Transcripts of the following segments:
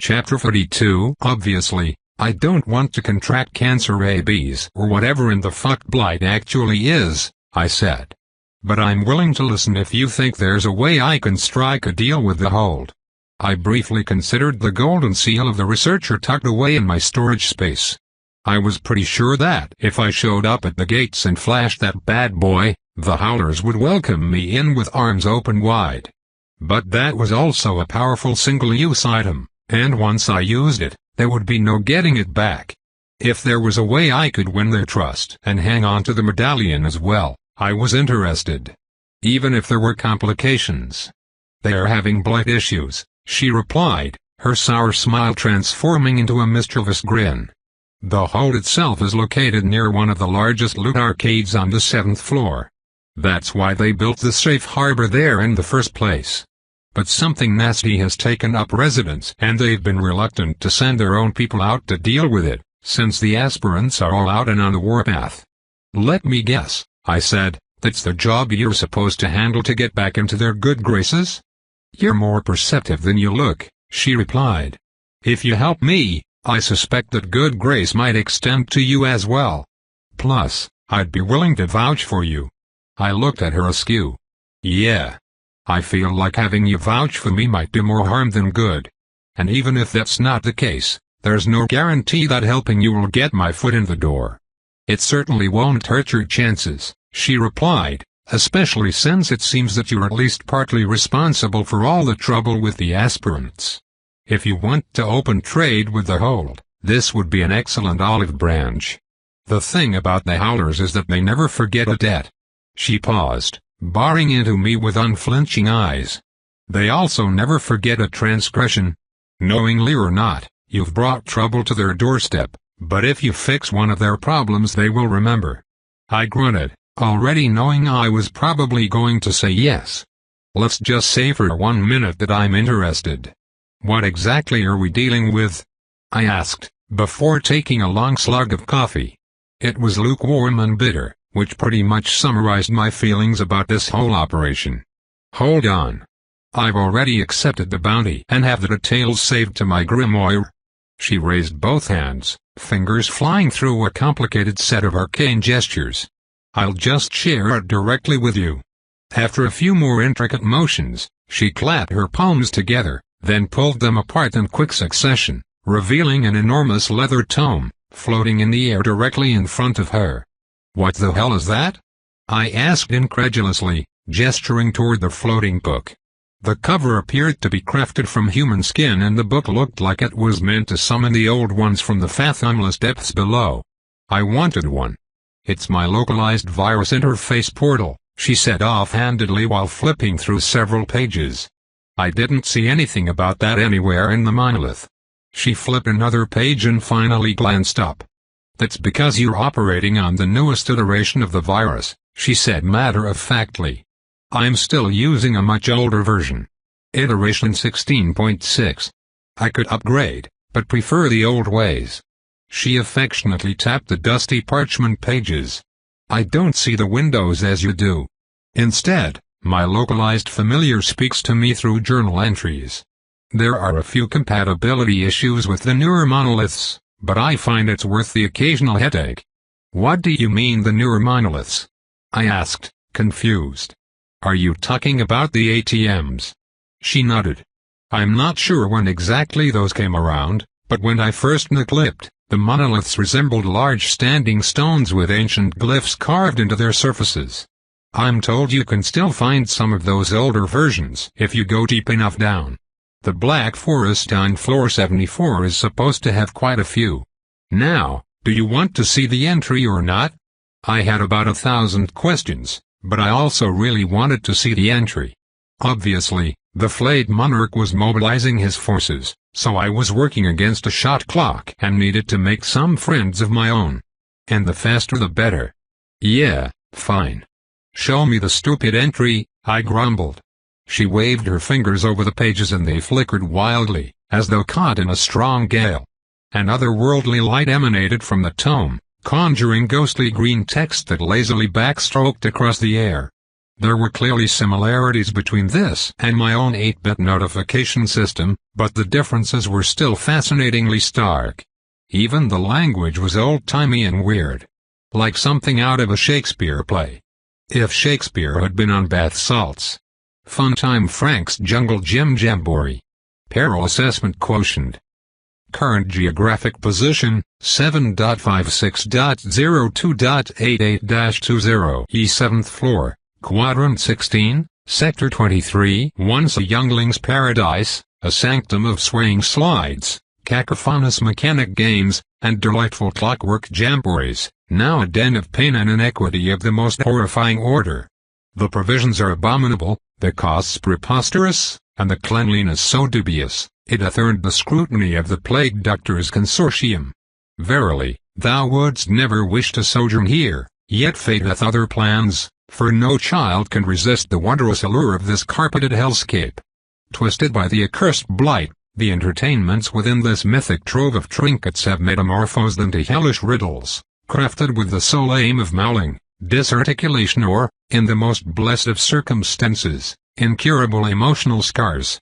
Chapter 42. Obviously, I don't want to contract cancer, rabies, or whatever in the fuck blight actually is, I said. But I'm willing to listen if you think there's a way I can strike a deal with the hold. I briefly considered the golden seal of the researcher tucked away in my storage space. I was pretty sure that if I showed up at the gates and flashed that bad boy, the howlers would welcome me in with arms open wide. But that was also a powerful single-use item, and once I used it, there would be no getting it back. If there was a way I could win their trust and hang on to the medallion as well, I was interested. Even if there were complications. "They are having blight issues," she replied, her sour smile transforming into a mischievous grin. "The hold itself is located near one of the largest loot arcades on the 7th floor. That's why they built the safe harbor there in the first place. But something nasty has taken up residence and they've been reluctant to send their own people out to deal with it, since the aspirants are all out and on the warpath." "Let me guess," I said, "that's the job you're supposed to handle to get back into their good graces?" "You're more perceptive than you look," she replied. "If you help me, I suspect that good grace might extend to you as well. Plus, I'd be willing to vouch for you." I looked at her askew. "Yeah. I feel like having you vouch for me might do more harm than good. And even if that's not the case, there's no guarantee that helping you will get my foot in the door." "It certainly won't hurt your chances," she replied, "especially since it seems that you're at least partly responsible for all the trouble with the aspirants. If you want to open trade with the hold, this would be an excellent olive branch. The thing about the howlers is that they never forget a debt." She paused, barring into me with unflinching eyes. "They also never forget a transgression. Knowingly or not, you've brought trouble to their doorstep, but if you fix one of their problems they will remember." I grunted, already knowing I was probably going to say yes. "Let's just say for 1 minute that I'm interested. What exactly are we dealing with?" I asked, before taking a long slug of coffee. It was lukewarm and bitter, which pretty much summarized my feelings about this whole operation. "Hold on. I've already accepted the bounty and have the details saved to my grimoire." She raised both hands, fingers flying through a complicated set of arcane gestures. "I'll just share it directly with you." After a few more intricate motions, she clapped her palms together, then pulled them apart in quick succession, revealing an enormous leather tome, floating in the air directly in front of her. "What the hell is that?" I asked incredulously, gesturing toward the floating book. The cover appeared to be crafted from human skin and the book looked like it was meant to summon the old ones from the fathomless depths below. I wanted one. "It's my localized virus interface portal," she said offhandedly while flipping through several pages. I didn't see anything about that anywhere in the monolith. She flipped another page and finally glanced up. "That's because you're operating on the newest iteration of the virus," she said matter-of-factly. "I'm still using a much older version. Iteration 16.6. I could upgrade, but prefer the old ways." She affectionately tapped the dusty parchment pages. "I don't see the windows as you do. Instead, my localized familiar speaks to me through journal entries. There are a few compatibility issues with the newer monoliths, but I find it's worth the occasional headache." "What do you mean the newer monoliths?" I asked, confused. "Are you talking about the ATMs?" She nodded. "I'm not sure when exactly those came around, but when I first looked, the monoliths resembled large standing stones with ancient glyphs carved into their surfaces. I'm told you can still find some of those older versions if you go deep enough down. The Black Forest on floor 74 is supposed to have quite a few. Now, do you want to see the entry or not?" I had about 1,000 questions, but I also really wanted to see the entry. Obviously, the flayed monarch was mobilizing his forces, so I was working against a shot clock and needed to make some friends of my own. And the faster the better. "Yeah, fine. Show me the stupid entry," I grumbled. She waved her fingers over the pages and they flickered wildly, as though caught in a strong gale. An otherworldly light emanated from the tome, conjuring ghostly green text that lazily backstroked across the air. There were clearly similarities between this and my own 8-bit notification system, but the differences were still fascinatingly stark. Even the language was old-timey and weird. Like something out of a Shakespeare play. If Shakespeare had been on bath salts. Funtime Frank's Jungle Gym Jamboree. Peril Assessment Quotient. Current geographic position, 7.56.02.88-20 East 7th floor, Quadrant 16, Sector 23. Once a youngling's paradise, a sanctum of swaying slides, cacophonous mechanic games, and delightful clockwork jamborees, now a den of pain and inequity of the most horrifying order. The provisions are abominable, the costs preposterous, and the cleanliness so dubious, it hath earned the scrutiny of the Plague Doctors Consortium. Verily, thou wouldst never wish to sojourn here, yet fate hath other plans, for no child can resist the wondrous allure of this carpeted hellscape. Twisted by the accursed blight, the entertainments within this mythic trove of trinkets have metamorphosed into hellish riddles, crafted with the sole aim of mauling, disarticulation or, in the most blessed of circumstances, incurable emotional scars.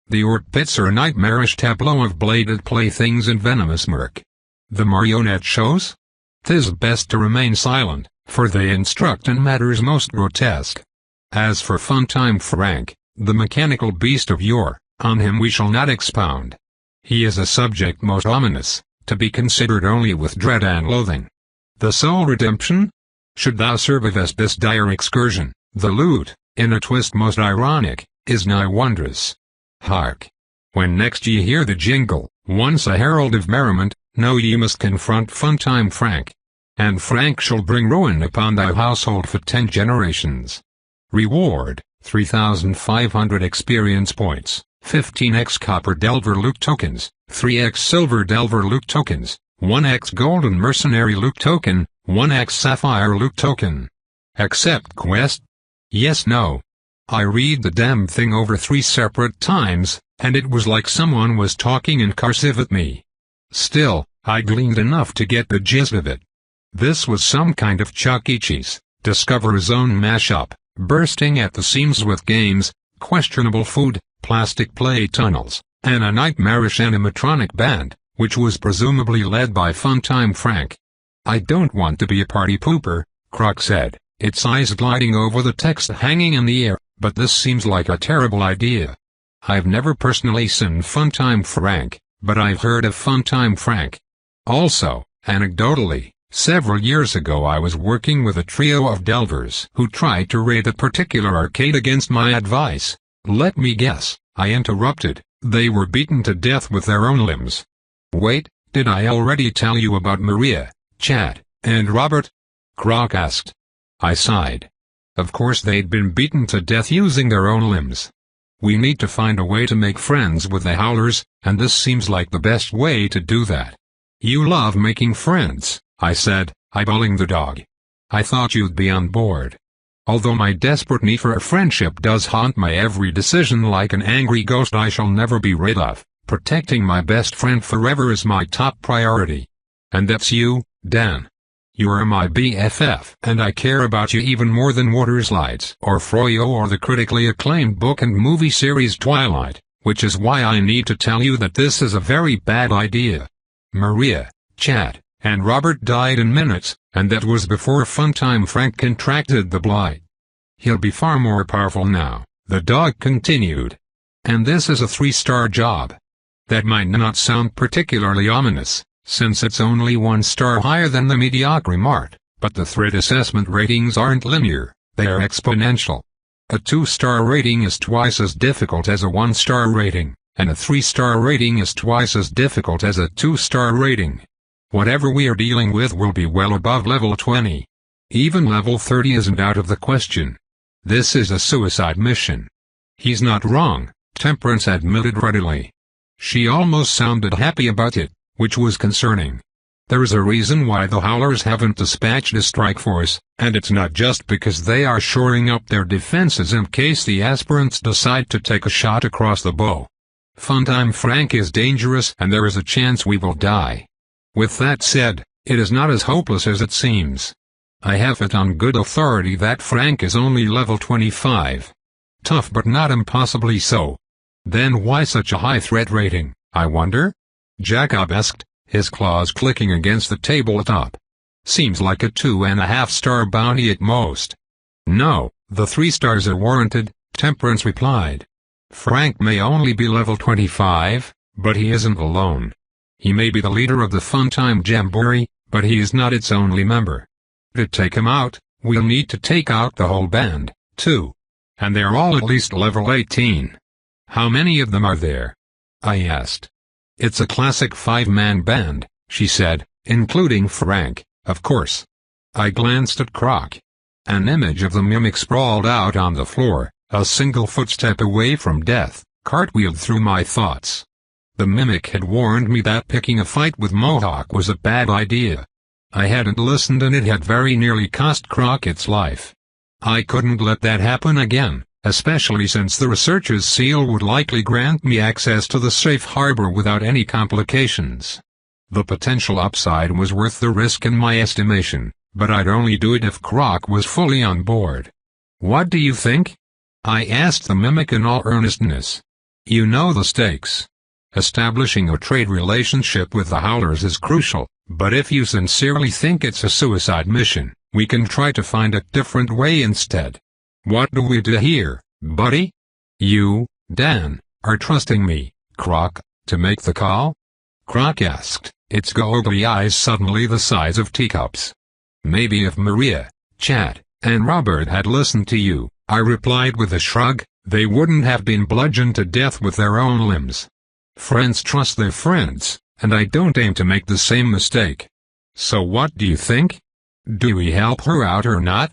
The Ort pits are a nightmarish tableau of bladed playthings and venomous murk. The marionette shows? 'Tis best to remain silent, for they instruct in matters most grotesque. As for Funtime Frank, the mechanical beast of yore, on him we shall not expound. He is a subject most ominous, to be considered only with dread and loathing. The sole redemption? Should thou survive this dire excursion, the lute, in a twist most ironic, is nigh wondrous. Hark! When next ye hear the jingle, once a herald of merriment, know ye must confront Funtime Frank. And Frank shall bring ruin upon thy household for 10 generations. Reward, 3,500 experience points, 15x copper delver loot tokens, 3x silver delver loot tokens, 1x golden mercenary loot token, 1x sapphire loot token. Accept quest? Yes no. I read the damn thing over 3 separate times, and it was like someone was talking in cursive at me. Still, I gleaned enough to get the gist of it. This was some kind of Chuck E. Cheese, Discover Zone mashup, bursting at the seams with games, questionable food, plastic play tunnels, and a nightmarish animatronic band, which was presumably led by Funtime Frank. I don't want to be a party pooper, Croc said, its eyes gliding over the text hanging in the air, but this seems like a terrible idea. I've never personally seen Funtime Frank, but I've heard of Funtime Frank. Also, anecdotally, several years ago I was working with a trio of delvers who tried to raid a particular arcade against my advice. Let me guess, I interrupted, they were beaten to death with their own limbs. Wait, did I already tell you about Maria, Chad, and Robert? Croc asked. I sighed. Of course they'd been beaten to death using their own limbs. We need to find a way to make friends with the Howlers, and this seems like the best way to do that. You love making friends, I said, eyeballing the dog. I thought you'd be on board. Although my desperate need for a friendship does haunt my every decision like an angry ghost I shall never be rid of, protecting my best friend forever is my top priority. And that's you, Dan. You are my BFF, and I care about you even more than water slides or Froyo or the critically acclaimed book and movie series Twilight, which is why I need to tell you that this is a very bad idea. Maria, Chad, and Robert died in minutes, and that was before Funtime Frank contracted the blight. He'll be far more powerful now, the dog continued. And this is a 3-star job. That might not sound particularly ominous, since it's only 1 star higher than the mediocre mart, but the threat assessment ratings aren't linear, they are exponential. A 2-star rating is twice as difficult as a 1-star rating, and a 3-star rating is twice as difficult as a 2-star rating. Whatever we are dealing with will be well above level 20. Even level 30 isn't out of the question. This is a suicide mission. He's not wrong, Temperance admitted readily. She almost sounded happy about it, which was concerning. There is a reason why the Howlers haven't dispatched a strike force, and it's not just because they are shoring up their defenses in case the aspirants decide to take a shot across the bow. Funtime Frank is dangerous and there is a chance we will die. With that said, it is not as hopeless as it seems. I have it on good authority that Frank is only level 25. Tough but not impossibly so. Then why such a high threat rating, I wonder? Jacob asked, his claws clicking against the tabletop. Seems like a 2.5-star bounty at most. No, the 3 stars are warranted, Temperance replied. Frank may only be level 25, but he isn't alone. He may be the leader of the Funtime Jamboree, but he is not its only member. To take him out, we'll need to take out the whole band, too. And they're all at least level 18. How many of them are there? I asked. It's a classic 5-man band, she said, including Frank, of course. I glanced at Croc. An image of the mimic sprawled out on the floor, a single footstep away from death, cartwheeled through my thoughts. The mimic had warned me that picking a fight with Mohawk was a bad idea. I hadn't listened and it had very nearly cost Croc its life. I couldn't let that happen again, especially since the researcher's seal would likely grant me access to the safe harbor without any complications. The potential upside was worth the risk in my estimation, but I'd only do it if Croc was fully on board. What do you think? I asked the mimic in all earnestness. You know the stakes. Establishing a trade relationship with the Howlers is crucial, but if you sincerely think it's a suicide mission, we can try to find a different way instead. What do we do here, buddy? You, Dan, are trusting me, Croc, to make the call? Croc asked, its googly eyes suddenly the size of teacups. Maybe if Maria, Chad, and Robert had listened to you, I replied with a shrug, they wouldn't have been bludgeoned to death with their own limbs. Friends trust their friends, and I don't aim to make the same mistake. So what do you think? Do we help her out or not?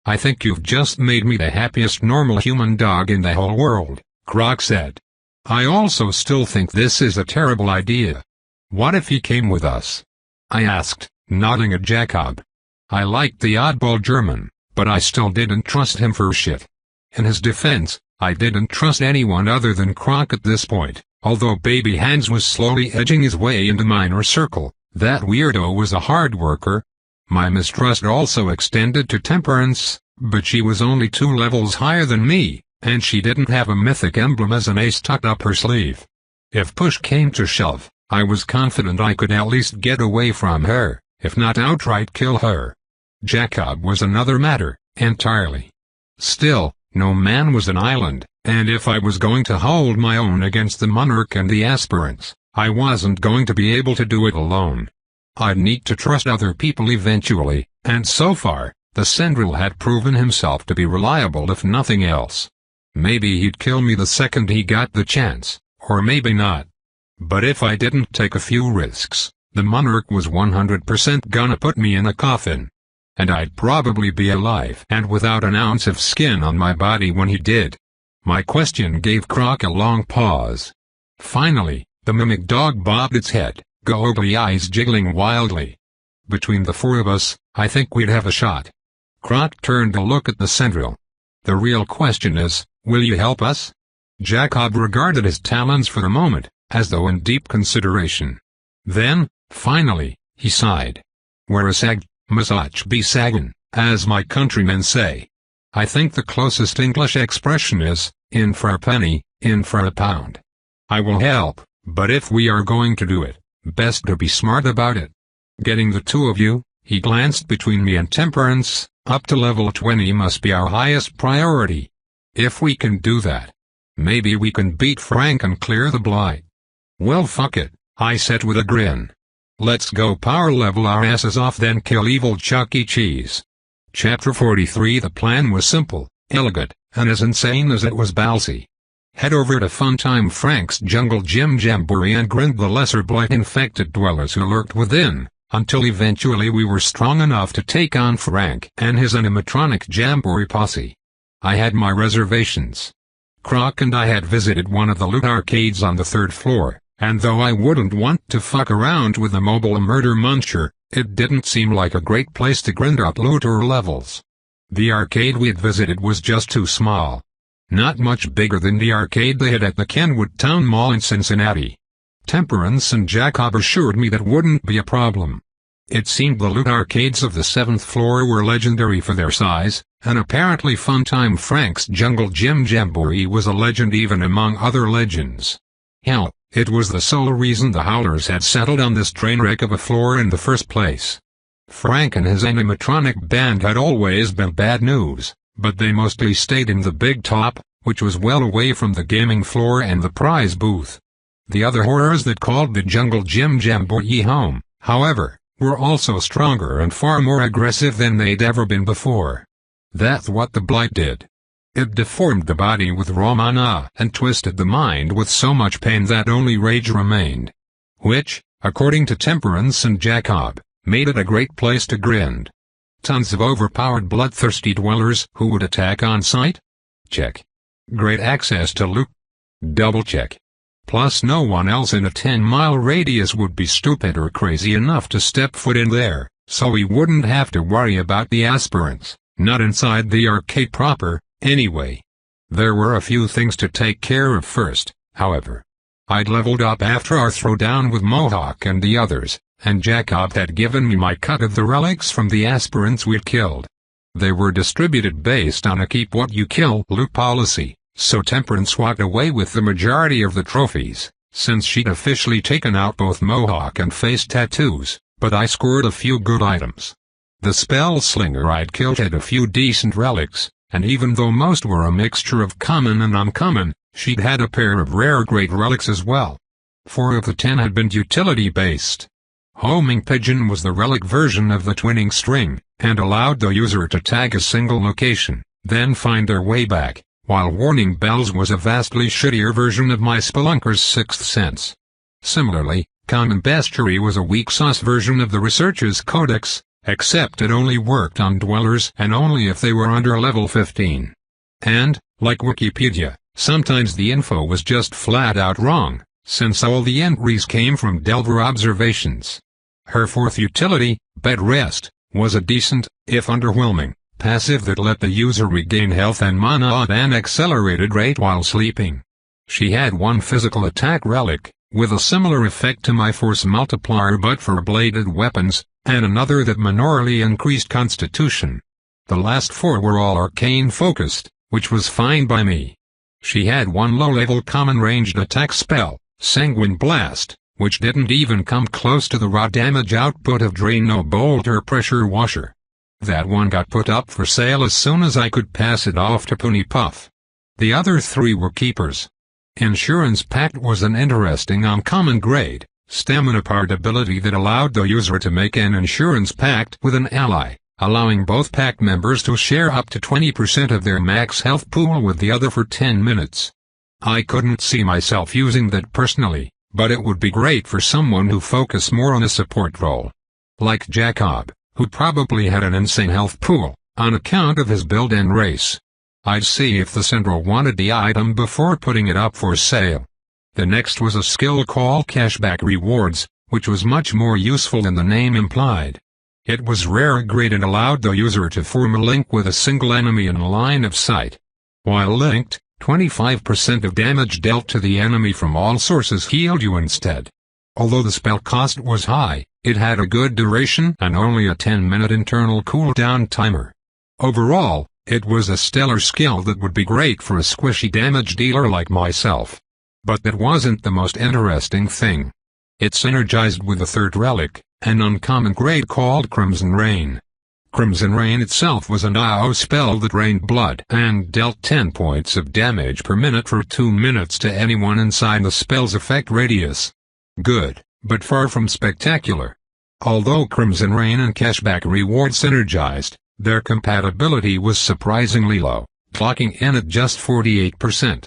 I think you've just made me the happiest normal human dog in the whole world, Croc said. I also still think this is a terrible idea. What if he came with us? I asked, nodding at Jacob. I liked the oddball German, but I still didn't trust him for shit. In his defense, I didn't trust anyone other than Croc at this point, although Baby Hands was slowly edging his way into my inner circle. That weirdo was a hard worker. My mistrust also extended to Temperance, but she was only 2 levels higher than me, and she didn't have a mythic emblem as an ace tucked up her sleeve. If push came to shove, I was confident I could at least get away from her, if not outright kill her. Jacob was another matter, entirely. Still, no man was an island, and if I was going to hold my own against the monarch and the aspirants, I wasn't going to be able to do it alone. I'd need to trust other people eventually, and so far, the Sendril had proven himself to be reliable if nothing else. Maybe he'd kill me the second he got the chance, or maybe not. But if I didn't take a few risks, the monarch was 100% gonna put me in a coffin. And I'd probably be alive and without an ounce of skin on my body when he did. My question gave Croc a long pause. Finally, the mimic dog bobbed its head, googly eyes jiggling wildly. Between the 4 of us, I think we'd have a shot. Croc turned to look at the Sendril. The real question is, will you help us? Jacob regarded his talons for a moment, as though in deep consideration. Then, finally, he sighed. We're a sag, Masach be saggin', as my countrymen say. I think the closest English expression is, in for a penny, in for a pound. I will help, but if we are going to do it, best to be smart about it. Getting the 2 of you, he glanced between me and Temperance, up to level 20 must be our highest priority. If we can do that, maybe we can beat Frank and clear the blight. Well fuck it, I said with a grin. Let's go power level our asses off then kill evil Chuck E. Cheese. Chapter 43. The plan was simple, elegant, and as insane as it was ballsy. Head over to Funtime Frank's Jungle Gym Jamboree and grind the lesser blight-infected dwellers who lurked within, until eventually we were strong enough to take on Frank and his animatronic Jamboree posse. I had my reservations. Croc and I had visited one of the loot arcades on the 3rd floor, and though I wouldn't want to fuck around with a mobile murder muncher, it didn't seem like a great place to grind up loot or levels. The arcade we'd visited was just too small. Not much bigger than the arcade they had at the Kenwood Town Mall in Cincinnati. Temperance and Jacob assured me that wouldn't be a problem. It seemed the loot arcades of the 7th floor were legendary for their size, and apparently Funtime Frank's Jungle Gym Jamboree was a legend even among other legends. Hell, it was the sole reason the Howlers had settled on this trainwreck of a floor in the first place. Frank and his animatronic band had always been bad news, but they mostly stayed in the big top, which was well away from the gaming floor and the prize booth. The other horrors that called the Jungle Gym Jamboree home, however, were also stronger and far more aggressive than they'd ever been before. That's what the blight did. It deformed the body with raw mana and twisted the mind with so much pain that only rage remained. Which, according to Temperance and Jacob, made it a great place to grind. Tons of overpowered bloodthirsty dwellers who would attack on sight? Check. Great access to loot? Double check. Plus no one else in a 10-mile radius would be stupid or crazy enough to step foot in there, so we wouldn't have to worry about the aspirants, not inside the arcade proper, anyway. There were a few things to take care of first, however. I'd leveled up after our throwdown with Mohawk and the others, and Jacob had given me my cut of the relics from the aspirants we'd killed. They were distributed based on a keep what you kill loot policy. So Temperance walked away with the majority of the trophies, since she'd officially taken out both Mohawk and face tattoos, but I scored a few good items. The spell slinger I'd killed had a few decent relics, and even though most were a mixture of common and uncommon, she'd had a pair of rare great relics as well. 4 of the 10 had been utility-based. Homing Pigeon was the relic version of the twinning string, and allowed the user to tag a single location, then find their way back, while Warning Bells was a vastly shittier version of my Spelunker's Sixth Sense. Similarly, Common Bestiary was a weak sauce version of the Researcher's Codex, except it only worked on dwellers and only if they were under level 15. And, like Wikipedia, sometimes the info was just flat out wrong, since all the entries came from Delver observations. Her 4th utility, Bed Rest, was a decent, if underwhelming, passive that let the user regain health and mana at an accelerated rate while sleeping. She had 1 physical attack relic, with a similar effect to my force multiplier but for bladed weapons, and another that minorly increased constitution. The last 4 were all arcane focused, which was fine by me. She had 1 low-level common ranged attack spell, Sanguine Blast, which didn't even come close to the raw damage output of Drano Bolt or Pressure Washer. That one got put up for sale as soon as I could pass it off to Pony Puff. The other 3 were keepers. Insurance Pact was an interesting uncommon grade, stamina part ability that allowed the user to make an insurance pact with an ally, allowing both pact members to share up to 20% of their max health pool with the other for 10 minutes. I couldn't see myself using that personally, but it would be great for someone who focused more on a support role. Like Jacob, who probably had an insane health pool, on account of his build and race. I'd see if the Central wanted the item before putting it up for sale. The next was a skill called Cashback Rewards, which was much more useful than the name implied. It was rare grade and allowed the user to form a link with a single enemy in line of sight. While linked, 25% of damage dealt to the enemy from all sources healed you instead. Although the spell cost was high, it had a good duration and only a 10-minute internal cooldown timer. Overall, it was a stellar skill that would be great for a squishy damage dealer like myself. But that wasn't the most interesting thing. It synergized with the 3rd relic, an uncommon grade called Crimson Rain. Crimson Rain itself was an AoE spell that rained blood and dealt 10 points of damage per minute for 2 minutes to anyone inside the spell's effect radius. Good, but far from spectacular. Although Crimson Rain and Cashback Reward synergized, their compatibility was surprisingly low, clocking in at just 48%.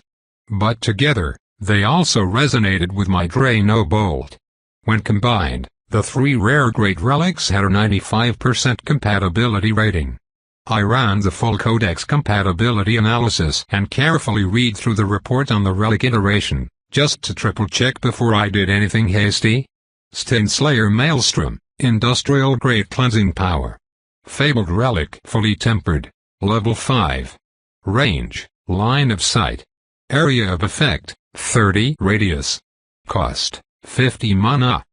But together, they also resonated with my Drano Bolt. When combined, the 3 rare great relics had a 95% compatibility rating. I ran the full codex compatibility analysis and carefully read through the report on the relic iteration, just to triple-check before I did anything hasty. Stainslayer Maelstrom, Industrial Grade Cleansing Power. Fabled Relic Fully Tempered, Level 5. Range, Line of Sight. Area of Effect, 30 Radius. Cost, 50 mana.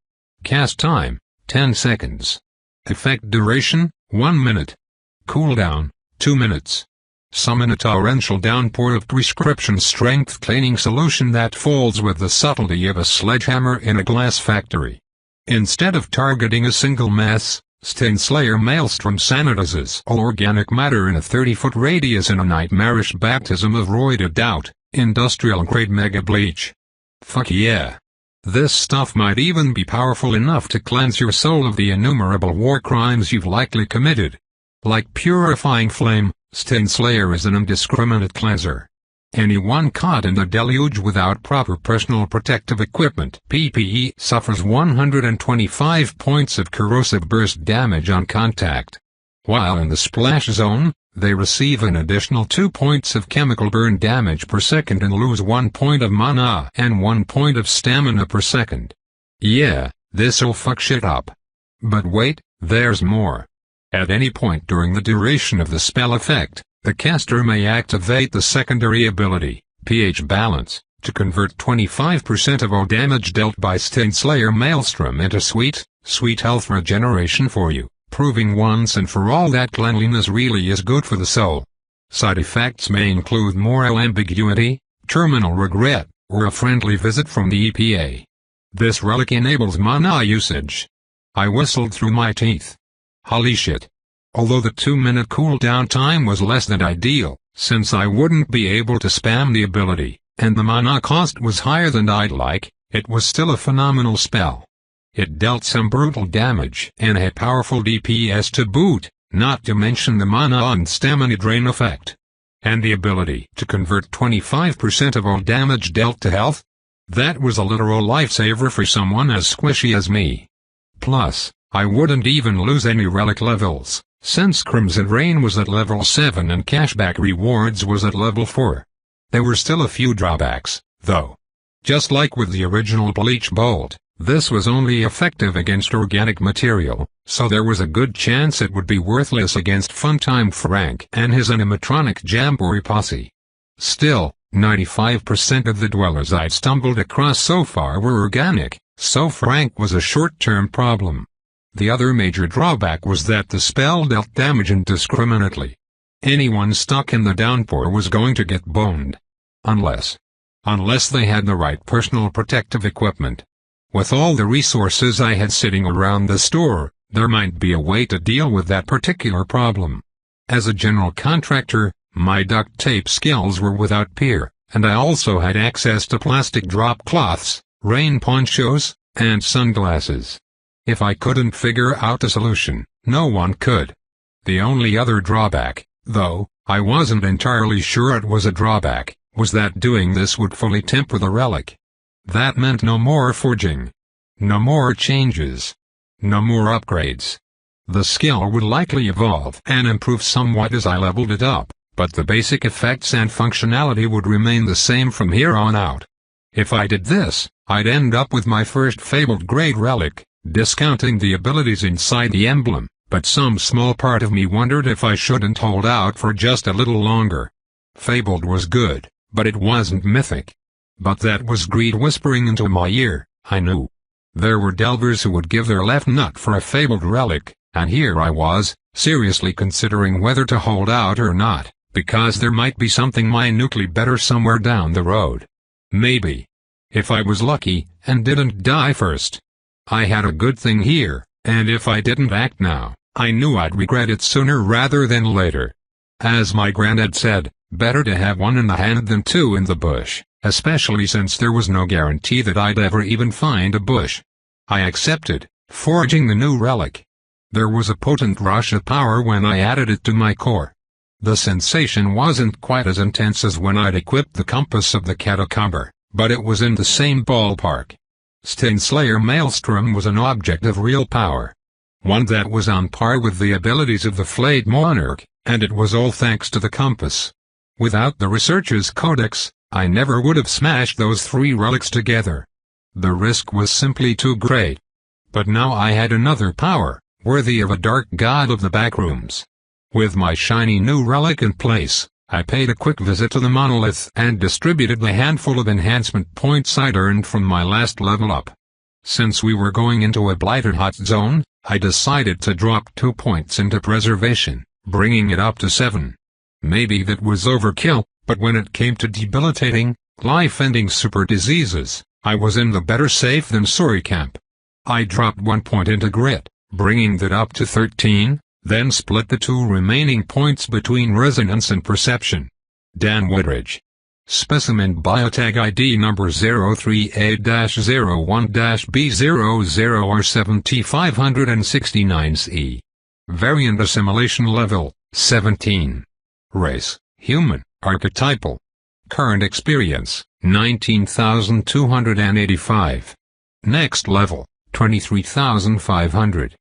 Cast time, 10 seconds. Effect duration, 1 minute. Cooldown, 2 minutes. Summon a torrential downpour of prescription-strength cleaning solution that falls with the subtlety of a sledgehammer in a glass factory. Instead of targeting a single mess, Stainslayer Maelstrom sanitizes all organic matter in a 30-foot radius in a nightmarish baptism of roided out, industrial-grade mega bleach. Fuck yeah. This stuff might even be powerful enough to cleanse your soul of the innumerable war crimes you've likely committed. Like purifying flame, Stainslayer is an indiscriminate cleanser. Anyone caught in the deluge without proper personal protective equipment (PPE) suffers 125 points of corrosive burst damage on contact. While in the splash zone, they receive an additional 2 points of chemical burn damage per second and lose 1 point of mana and 1 point of stamina per second. Yeah, this'll fuck shit up. But wait, there's more. At any point during the duration of the spell effect, the caster may activate the secondary ability, pH Balance, to convert 25% of all damage dealt by Stainslayer Maelstrom into sweet health regeneration for you, proving once and for all that cleanliness really is good for the soul. Side effects may include moral ambiguity, terminal regret, or a friendly visit from the EPA. This relic enables mana usage. I whistled through my teeth. Holy shit. Although the 2-minute cooldown time was less than ideal, since I wouldn't be able to spam the ability, and the mana cost was higher than I'd like, it was still a phenomenal spell. It dealt some brutal damage and had powerful DPS to boot, not to mention the mana and stamina drain effect. And the ability to convert 25% of all damage dealt to health? That was a literal lifesaver for someone as squishy as me. Plus, I wouldn't even lose any relic levels, since Crimson Rain was at level 7 and cashback rewards was at level 4. There were still a few drawbacks, though. Just like with the original Bleach Bolt, this was only effective against organic material, so there was a good chance it would be worthless against Funtime Frank and his animatronic Jamboree posse. Still, 95% of the dwellers I'd stumbled across so far were organic, so Frank was a short-term problem. The other major drawback was that the spell dealt damage indiscriminately. Anyone stuck in the downpour was going to get boned. Unless they had the right personal protective equipment. With all the resources I had sitting around the store, there might be a way to deal with that particular problem. As a general contractor, my duct tape skills were without peer, and I also had access to plastic drop cloths, rain ponchos, and sunglasses. If I couldn't figure out a solution, no one could. The only other drawback, though I wasn't entirely sure it was a drawback, was that doing this would fully temper the relic. That meant no more forging. No more changes. No more upgrades. The skill would likely evolve and improve somewhat as I leveled it up, but the basic effects and functionality would remain the same from here on out. If I did this, I'd end up with my first Fabled grade relic, discounting the abilities inside the emblem, but some small part of me wondered if I shouldn't hold out for just a little longer. Fabled was good, but it wasn't mythic. But that was greed whispering into my ear, I knew. There were delvers who would give their left nut for a Fabled relic, and here I was, seriously considering whether to hold out or not, because there might be something minutely better somewhere down the road. Maybe. If I was lucky, and didn't die first. I had a good thing here, and if I didn't act now, I knew I'd regret it sooner rather than later. As my granddad said, better to have one in the hand than two in the bush, especially since there was no guarantee that I'd ever even find a bush. I accepted, forging the new relic. There was a potent rush of power when I added it to my core. The sensation wasn't quite as intense as when I'd equipped the compass of the catacomber, but it was in the same ballpark. Stainslayer Maelstrom was an object of real power. One that was on par with the abilities of the Flayed Monarch, and it was all thanks to the compass. Without the Researcher's Codex, I never would have smashed those 3 relics together. The risk was simply too great. But now I had another power, worthy of a dark god of the backrooms. With my shiny new relic in place, I paid a quick visit to the monolith and distributed the handful of enhancement points I'd earned from my last level up. Since we were going into a blighted hot zone, I decided to drop 2 points into preservation, bringing it up to 7. Maybe that was overkill, but when it came to debilitating, life-ending super diseases, I was in the better safe than sorry camp. I dropped 1 point into grit, bringing that up to 13, then split the 2 remaining points between resonance and perception. Dan Woodridge. Specimen biotag ID number 038-01-B00R7T569C. Variant assimilation level, 17. Race, human, archetypal. Current experience, 19,285. Next level, 23,500.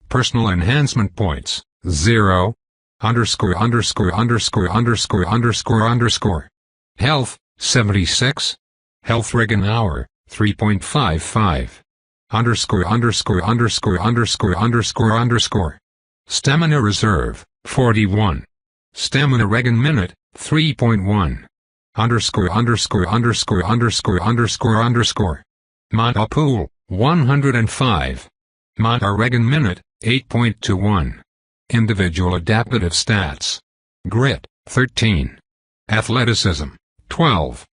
Personal enhancement points, 0. ____________. Health, 76. Health Regan Hour, 3.55. ____________. Stamina Reserve, 41. Stamina Regan Minute, 3.1. ____________. Manta Pool, 105. Manta Regan Minute, 8.21. Individual adaptive stats. Grit, 13. Athleticism, 12.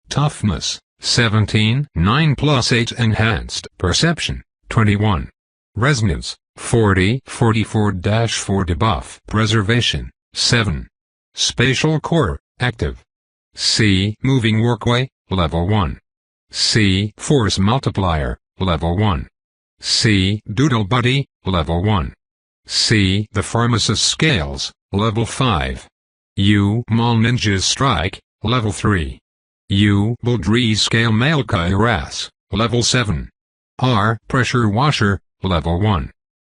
Toughness, 17. 9 plus 8 enhanced perception, 21. Resonance, 40. 44-4 debuff preservation, 7. Spatial core, active. C. Moving workway, level 1. C. Force multiplier, level 1. C. Doodle buddy, level 1. C. The pharmacist scales, level 5. U. Mall ninjas strike, level 3. U. Buldree scale male kairas, level 7. R. Pressure washer, level 1.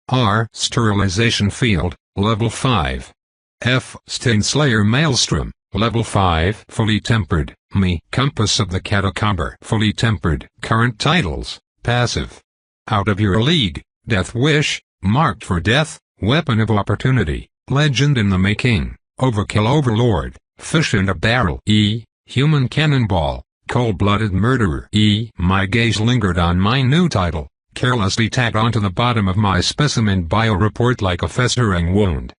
R. Sterilization field, level 5. F. Stainslayer maelstrom, level 5. Fully tempered, me. Compass of the Catacomber, fully tempered. Current titles, passive. Out of your league, Death Wish, marked for death, weapon of opportunity, legend in the making, overkill overlord, fish in a barrel. E. Human cannonball, cold-blooded murderer. E. My gaze lingered on my new title, carelessly tacked onto the bottom of my specimen bio report like a festering wound.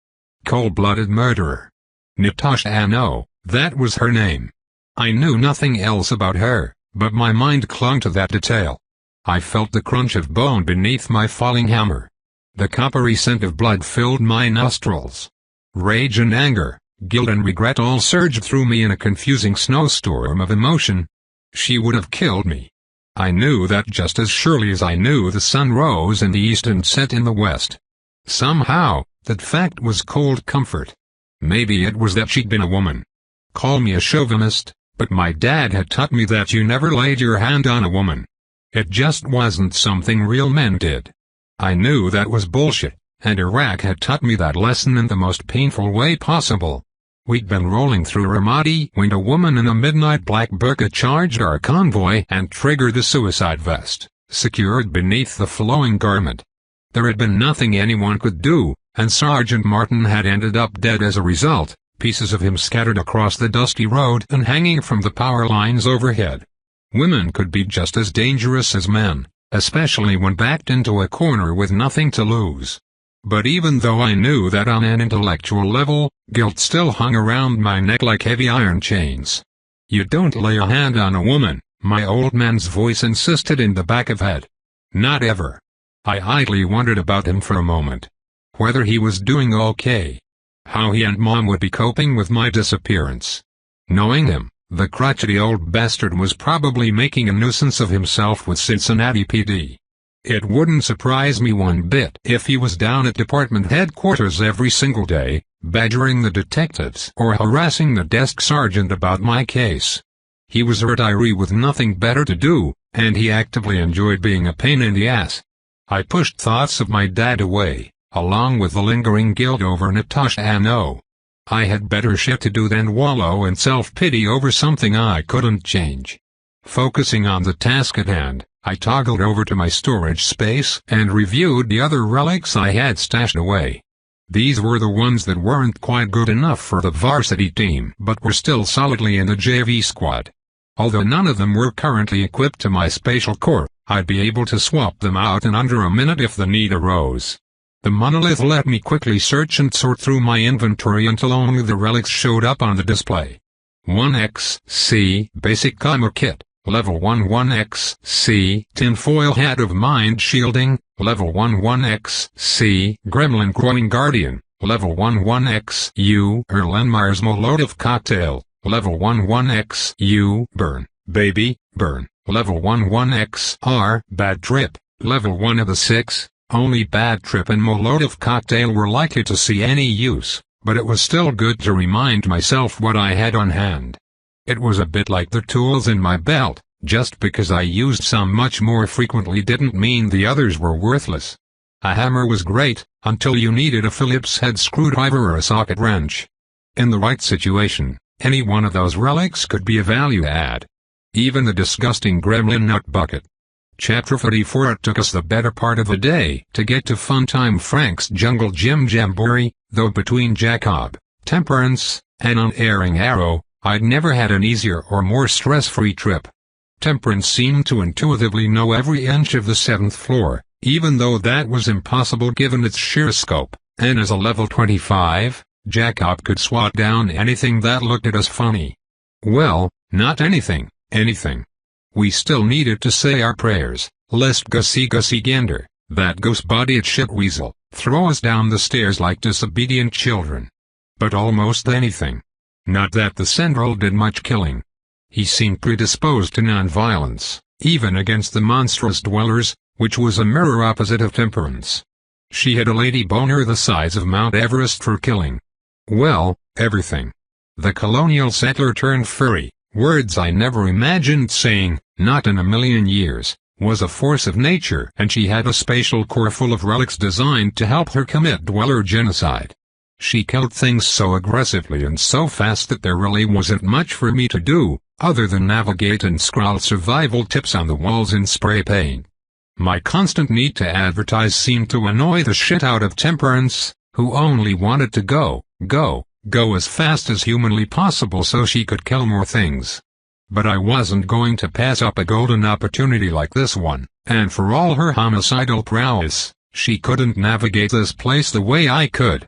Cold-blooded murderer. Natasha No, that was her name. I knew nothing else about her, but my mind clung to that detail. I felt the crunch of bone beneath my falling hammer. The coppery scent of blood filled my nostrils. Rage and anger, guilt and regret all surged through me in a confusing snowstorm of emotion. She would have killed me. I knew that just as surely as I knew the sun rose in the east and set in the west. Somehow, that fact was cold comfort. Maybe it was that she'd been a woman. Call me a chauvinist, but my dad had taught me that you never laid your hand on a woman. It just wasn't something real men did. I knew that was bullshit, and Iraq had taught me that lesson in the most painful way possible. We'd been rolling through Ramadi when a woman in a midnight black burqa charged our convoy and triggered the suicide vest, secured beneath the flowing garment. There had been nothing anyone could do, and Sergeant Martin had ended up dead as a result, pieces of him scattered across the dusty road and hanging from the power lines overhead. Women could be just as dangerous as men, especially when backed into a corner with nothing to lose. But even though I knew that on an intellectual level, guilt still hung around my neck like heavy iron chains. You don't lay a hand on a woman, my old man's voice insisted in the back of head. Not ever. I idly wondered about him for a moment. Whether he was doing okay. How he and Mom would be coping with my disappearance. Knowing him, the crotchety old bastard was probably making a nuisance of himself with Cincinnati PD. It wouldn't surprise me one bit if he was down at department headquarters every single day, badgering the detectives or harassing the desk sergeant about my case. He was a retiree with nothing better to do, and he actively enjoyed being a pain in the ass. I pushed thoughts of my dad away, along with the lingering guilt over Natasha No. I had better shit to do than wallow in self-pity over something I couldn't change. Focusing on the task at hand, I toggled over to my storage space and reviewed the other relics I had stashed away. These were the ones that weren't quite good enough for the varsity team but were still solidly in the JV squad. Although none of them were currently equipped to my spatial core, I'd be able to swap them out in under a minute if the need arose. The monolith let me quickly search and sort through my inventory until only the relics showed up on the display. 1XC Basic Armor Kit, Level 1 1XC Tinfoil Hat of Mind Shielding, Level 1 1XC Gremlin Growing Guardian, Level 1 1XU Erlenmeyer's Molotov Cocktail, Level 1 1XU Burn, Baby, Burn, Level 1 1XR Bad Trip, Level 1 of the 6. Only Bad Trip and Molotov Cocktail were likely to see any use, but it was still good to remind myself what I had on hand. It was a bit like the tools in my belt. Just because I used some much more frequently didn't mean the others were worthless. A hammer was great, until you needed a Phillips head screwdriver or a socket wrench. In the right situation, any one of those relics could be a value add. Even the disgusting gremlin nut bucket. Chapter 44. It took us the better part of a day to get to Funtime Frank's Jungle Gym Jamboree, though between Jacob, Temperance, and Unerring Arrow, I'd never had an easier or more stress-free trip. Temperance seemed to intuitively know every inch of the 7th floor, even though that was impossible given its sheer scope, and as a level 25, Jacob could swat down anything that looked at us funny. Well, not anything, anything. We still needed to say our prayers, lest Gussie Gander, that ghost-bodied shitweasel, throw us down the stairs like disobedient children. But almost anything. Not that the Central did much killing. He seemed predisposed to non-violence, even against the monstrous dwellers, which was a mirror opposite of Temperance. She had a lady boner the size of Mount Everest for killing. Well, everything. The colonial settler turned furry. Words I never imagined saying, not in a million years, was a force of nature, and she had a spatial core full of relics designed to help her commit dweller genocide. She killed things so aggressively and so fast that there really wasn't much for me to do, other than navigate and scrawl survival tips on the walls in spray paint. My constant need to advertise seemed to annoy the shit out of Temperance, who only wanted to go as fast as humanly possible so she could kill more things. But I wasn't going to pass up a golden opportunity like this one, and for all her homicidal prowess, she couldn't navigate this place the way I could.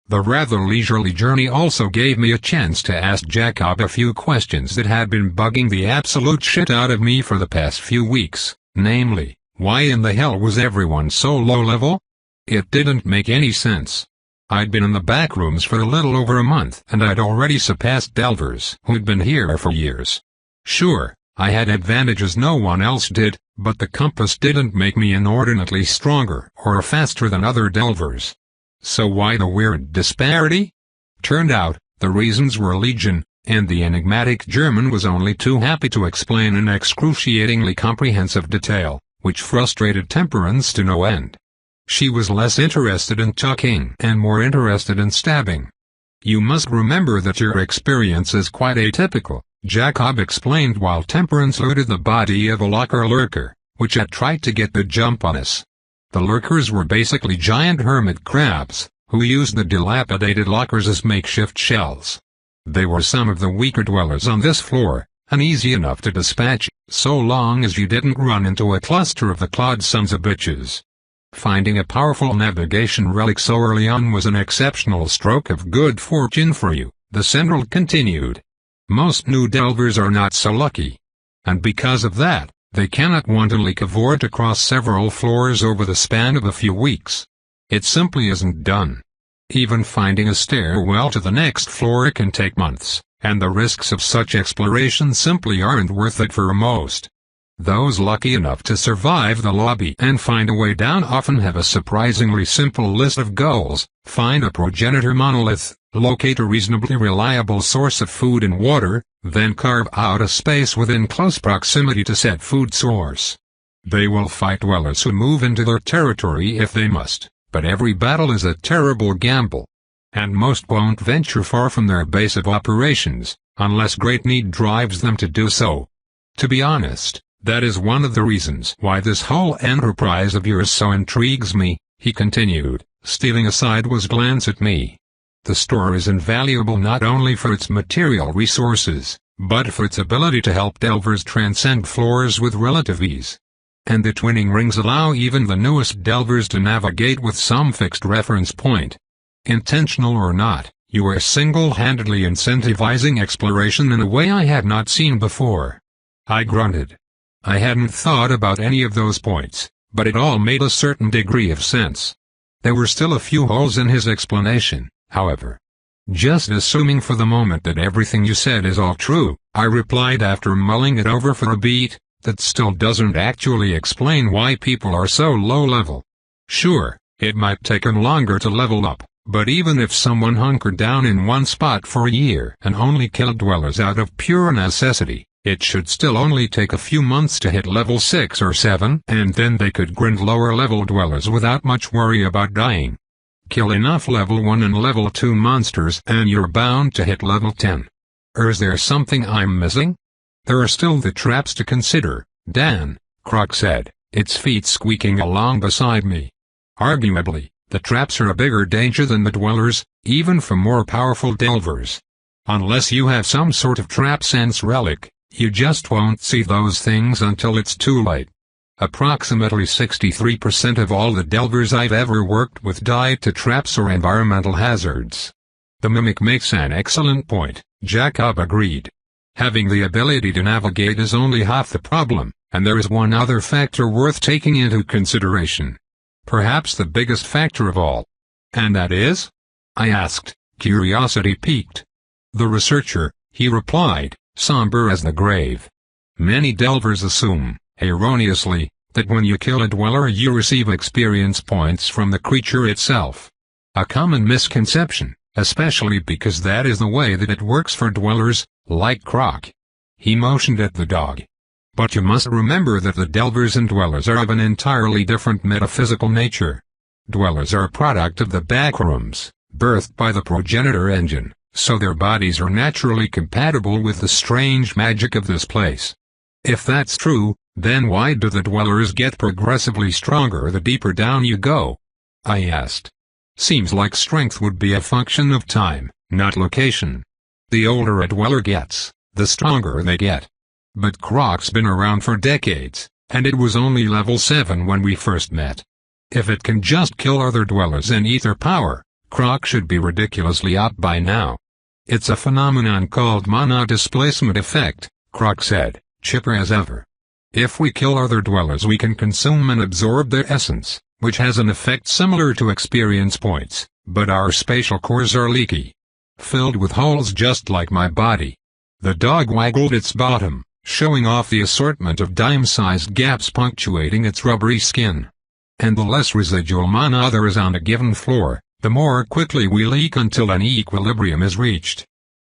The rather leisurely journey also gave me a chance to ask Jacob a few questions that had been bugging the absolute shit out of me for the past few weeks, namely, why in the hell was everyone so low-level? It didn't make any sense. I'd been in the back rooms for a little over a month, and I'd already surpassed delvers who'd been here for years. Sure, I had advantages no one else did, but the compass didn't make me inordinately stronger or faster than other delvers. So why the weird disparity? Turned out, the reasons were legion, and the enigmatic German was only too happy to explain in excruciatingly comprehensive detail, which frustrated Temperance to no end. She was less interested in talking and more interested in stabbing. You must remember that your experience is quite atypical, Jacob explained while Temperance looted the body of a locker lurker, which had tried to get the jump on us. The lurkers were basically giant hermit crabs, who used the dilapidated lockers as makeshift shells. They were some of the weaker dwellers on this floor, and easy enough to dispatch, so long as you didn't run into a cluster of the clawed sons of bitches. Finding a powerful navigation relic so early on was an exceptional stroke of good fortune for you, the Central continued. Most new delvers are not so lucky. And because of that, they cannot wantonly cavort across several floors over the span of a few weeks. It simply isn't done. Even finding a stairwell to the next floor can take months, and the risks of such exploration simply aren't worth it for most. Those lucky enough to survive the lobby and find a way down often have a surprisingly simple list of goals: find a progenitor monolith, locate a reasonably reliable source of food and water, then carve out a space within close proximity to said food source. They will fight dwellers who move into their territory if they must, but every battle is a terrible gamble. And most won't venture far from their base of operations, unless great need drives them to do so. To be honest, that is one of the reasons why this whole enterprise of yours so intrigues me, he continued, stealing a sideways glance at me. The store is invaluable not only for its material resources, but for its ability to help delvers transcend floors with relative ease. And the twinning rings allow even the newest delvers to navigate with some fixed reference point. Intentional or not, you are single-handedly incentivizing exploration in a way I had not seen before. I grunted. I hadn't thought about any of those points, but it all made a certain degree of sense. There were still a few holes in his explanation, however. Just assuming for the moment that everything you said is all true, I replied after mulling it over for a beat, that still doesn't actually explain why people are so low-level. Sure, it might take them longer to level up, but even if someone hunkered down in one spot for a year and only killed dwellers out of pure necessity, it should still only take a few months to hit level 6 or 7, and then they could grind lower-level dwellers without much worry about dying. Kill enough level 1 and level 2 monsters and you're bound to hit level 10. Or is there something I'm missing? There are still the traps to consider, Dan, Croc said, its feet squeaking along beside me. Arguably, the traps are a bigger danger than the dwellers, even for more powerful delvers. Unless you have some sort of trap sense relic, you just won't see those things until it's too late. Approximately 63% of all the delvers I've ever worked with died to traps or environmental hazards. The mimic makes an excellent point, Jacob agreed. Having the ability to navigate is only half the problem, and there is one other factor worth taking into consideration. Perhaps the biggest factor of all. And that is? I asked, curiosity piqued. The researcher, he replied, somber as the grave. Many delvers assume, erroneously, that when you kill a dweller you receive experience points from the creature itself. A common misconception, especially because that is the way that it works for dwellers, like Croc. He motioned at the dog. But you must remember that the delvers and dwellers are of an entirely different metaphysical nature. Dwellers are a product of the backrooms, birthed by the progenitor engine, so their bodies are naturally compatible with the strange magic of this place. If that's true, then why do the dwellers get progressively stronger the deeper down you go? I asked. Seems like strength would be a function of time, not location. The older a dweller gets, the stronger they get. But Croc's been around for decades, and it was only level 7 when we first met. If it can just kill other dwellers and eat their power, Croc should be ridiculously up by now. It's a phenomenon called mana displacement effect, Croc said, chipper as ever. If we kill other dwellers we can consume and absorb their essence, which has an effect similar to experience points, but our spatial cores are leaky. Filled with holes just like my body. The dog waggled its bottom, showing off the assortment of dime-sized gaps punctuating its rubbery skin. And the less residual mana there is on a given floor, the more quickly we leak until an equilibrium is reached.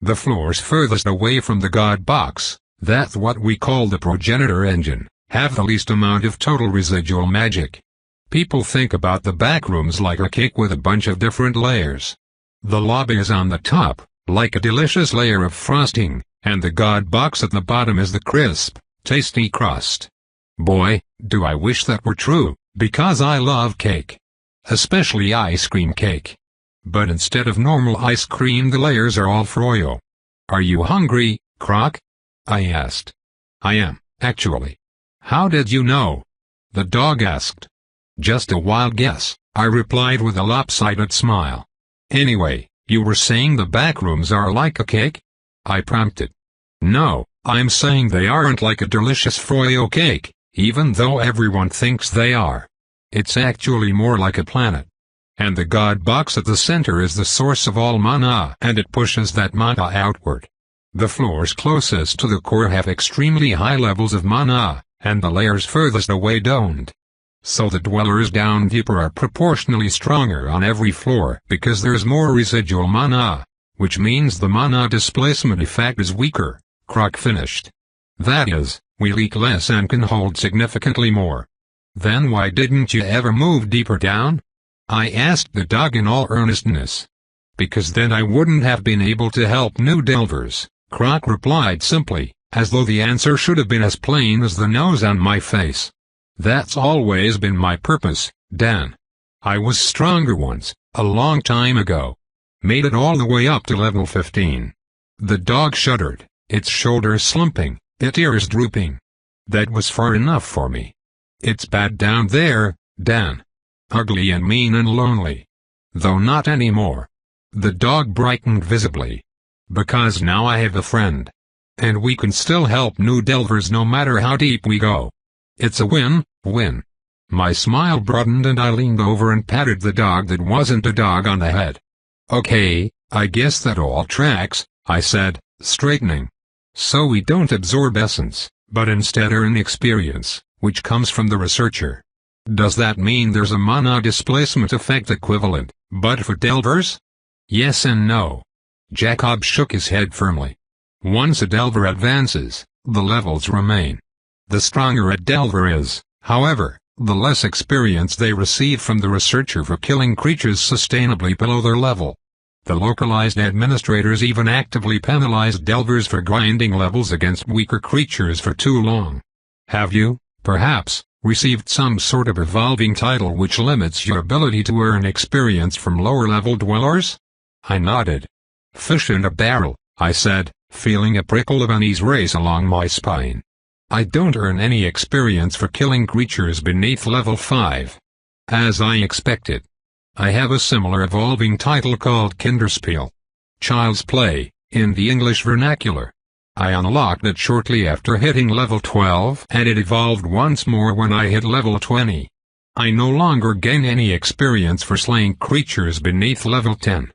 The floors furthest away from the god box, that's what we call the progenitor engine, have the least amount of total residual magic. People think about the backrooms like a cake with a bunch of different layers. The lobby is on the top, like a delicious layer of frosting, and the god box at the bottom is the crisp, tasty crust. Boy, do I wish that were true, because I love cake. Especially ice cream cake. But instead of normal ice cream the layers are all froyo. Are you hungry, Croc? I asked. I am, actually. How did you know? The dog asked. Just a wild guess, I replied with a lopsided smile. Anyway, you were saying the backrooms are like a cake? I prompted. No, I'm saying they aren't like a delicious froyo cake, even though everyone thinks they are. It's actually more like a planet. And the god box at the center is the source of all mana and it pushes that mana outward. The floors closest to the core have extremely high levels of mana, and the layers furthest away don't. So the dwellers down deeper are proportionally stronger on every floor because there's more residual mana, which means the mana displacement effect is weaker, Croc finished. That is, we leak less and can hold significantly more. Then why didn't you ever move deeper down? I asked the dog in all earnestness. Because then I wouldn't have been able to help new delvers, Croc replied simply, as though the answer should have been as plain as the nose on my face. That's always been my purpose, Dan. I was stronger once, a long time ago. Made it all the way up to level 15. The dog shuddered, its shoulders slumping, its ears drooping. That was far enough for me. It's bad down there, Dan. Ugly and mean and lonely. Though not anymore. The dog brightened visibly. Because now I have a friend. And we can still help new delvers no matter how deep we go. It's a win-win. My smile broadened and I leaned over and patted the dog that wasn't a dog on the head. Okay, I guess that all tracks, I said, straightening. So we don't absorb essence, but instead earn experience, which comes from the researcher. Does that mean there's a mana displacement effect equivalent, but for delvers? Yes and no. Jacob shook his head firmly. Once a delver advances, the levels remain. The stronger a delver is, however, the less experience they receive from the researcher for killing creatures sustainably below their level. The localized administrators even actively penalized delvers for grinding levels against weaker creatures for too long. Have you, perhaps, received some sort of evolving title which limits your ability to earn experience from lower-level dwellers? I nodded. Fish in a barrel, I said, feeling a prickle of unease race along my spine. I don't earn any experience for killing creatures beneath level 5. As I expected. I have a similar evolving title called Kinderspiel. Child's Play, in the English vernacular. I unlocked it shortly after hitting level 12 and it evolved once more when I hit level 20. I no longer gain any experience for slaying creatures beneath level 10.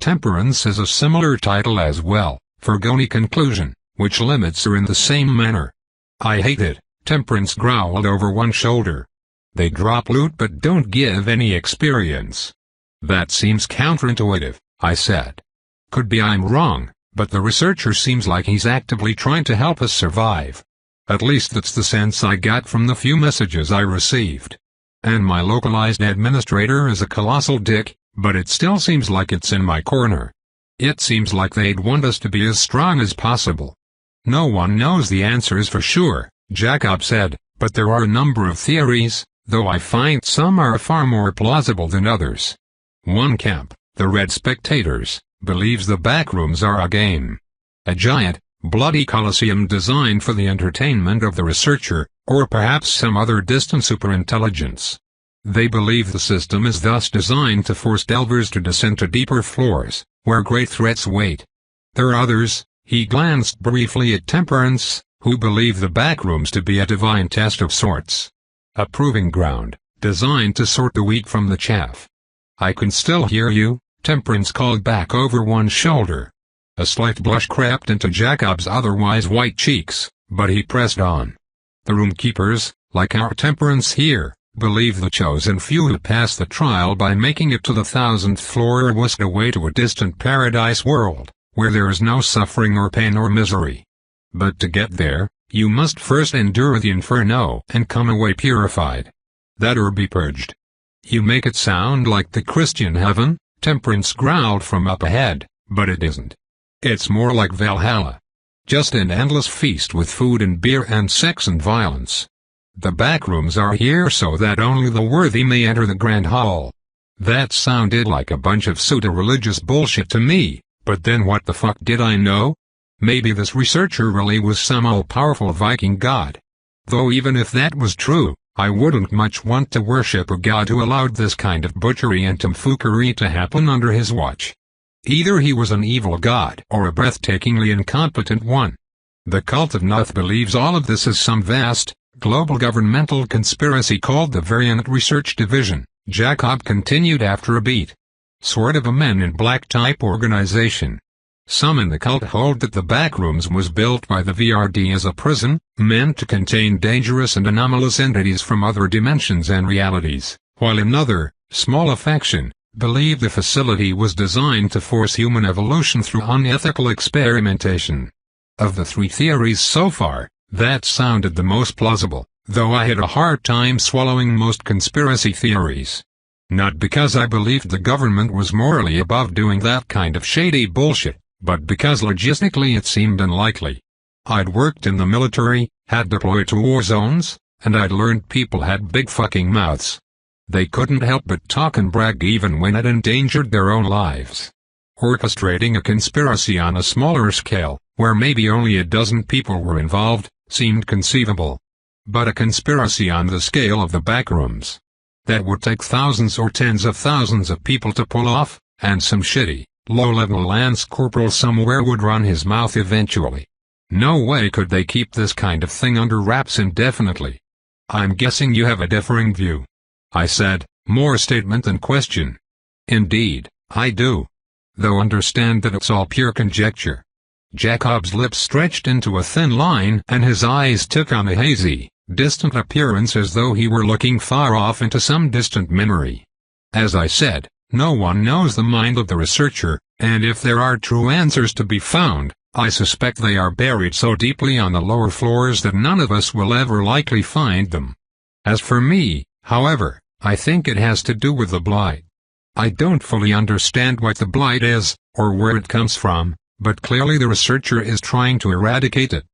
Temperance is a similar title as well, foregone conclusion, which limits her in the same manner. I hate it, Temperance growled over one shoulder. They drop loot but don't give any experience. That seems counterintuitive, I said. Could be I'm wrong, but the researcher seems like he's actively trying to help us survive. At least that's the sense I got from the few messages I received. And my localized administrator is a colossal dick, but it still seems like it's in my corner. It seems like they'd want us to be as strong as possible. No one knows the answers for sure, Jacob said, but there are a number of theories, though I find some are far more plausible than others. One camp, the Red Spectators, believes the backrooms are a game. A giant, bloody coliseum designed for the entertainment of the researcher, or perhaps some other distant superintelligence. They believe the system is thus designed to force delvers to descend to deeper floors, where great threats wait. There are others, he glanced briefly at Temperance, who believe the backrooms to be a divine test of sorts. A proving ground, designed to sort the wheat from the chaff. I can still hear you, Temperance called back over one shoulder. A slight blush crept into Jacob's otherwise white cheeks, but he pressed on. The roomkeepers, like our Temperance here, believe the chosen few who pass the trial by making it to the 1000th floor are whisked away to a distant paradise world, where there is no suffering or pain or misery. But to get there, you must first endure the inferno and come away purified. That or be purged. You make it sound like the Christian heaven, Temperance growled from up ahead, but it isn't. It's more like Valhalla. Just an endless feast with food and beer and sex and violence. The backrooms are here so that only the worthy may enter the grand hall. That sounded like a bunch of pseudo-religious bullshit to me, but then what the fuck did I know? Maybe this researcher really was some all-powerful Viking god. Though even if that was true, I wouldn't much want to worship a god who allowed this kind of butchery and tomfoolery to happen under his watch. Either he was an evil god or a breathtakingly incompetent one. The cult of Nuth believes all of this is some vast, global governmental conspiracy called the Variant Research Division, Jacob continued after a beat. Sort of a Men in Black type organization. Some in the cult hold that the backrooms was built by the VRD as a prison, meant to contain dangerous and anomalous entities from other dimensions and realities, while another, smaller faction, believe the facility was designed to force human evolution through unethical experimentation. Of the three theories so far, that sounded the most plausible, though I had a hard time swallowing most conspiracy theories. Not because I believed the government was morally above doing that kind of shady bullshit, but because logistically it seemed unlikely. I'd worked in the military, had deployed to war zones, and I'd learned people had big fucking mouths. They couldn't help but talk and brag even when it endangered their own lives. Orchestrating a conspiracy on a smaller scale, where maybe only a dozen people were involved, seemed conceivable. but a conspiracy on the scale of the backrooms. That would take thousands or tens of thousands of people to pull off, and some shitty, low-level lance corporal somewhere would run his mouth eventually. No way could they keep this kind of thing under wraps indefinitely. I'm guessing you have a differing view, I said, more statement than question. Indeed, I do. Though understand that it's all pure conjecture. Jacob's lips stretched into a thin line and his eyes took on a hazy, distant appearance as though he were looking far off into some distant memory. As I said, no one knows the mind of the researcher, and if there are true answers to be found, I suspect they are buried so deeply on the lower floors that none of us will ever likely find them. As for me, however, I think it has to do with the blight. I don't fully understand what the blight is, or where it comes from, but clearly the researcher is trying to eradicate it.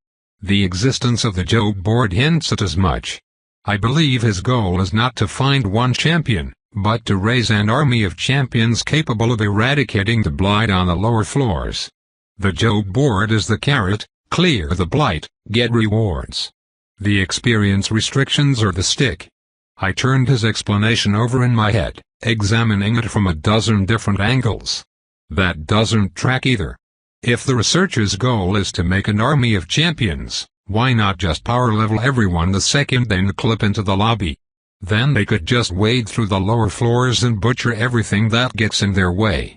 The existence of the Job board hints at as much. I believe his goal is not to find one champion, but to raise an army of champions capable of eradicating the blight on the lower floors. The Job board is the carrot, clear the blight, get rewards. The experience restrictions are the stick. I turned his explanation over in my head, examining it from a dozen different angles. That doesn't track either. If the researcher's goal is to make an army of champions, why not just power level everyone the second they clip into the lobby? Then they could just wade through the lower floors and butcher everything that gets in their way.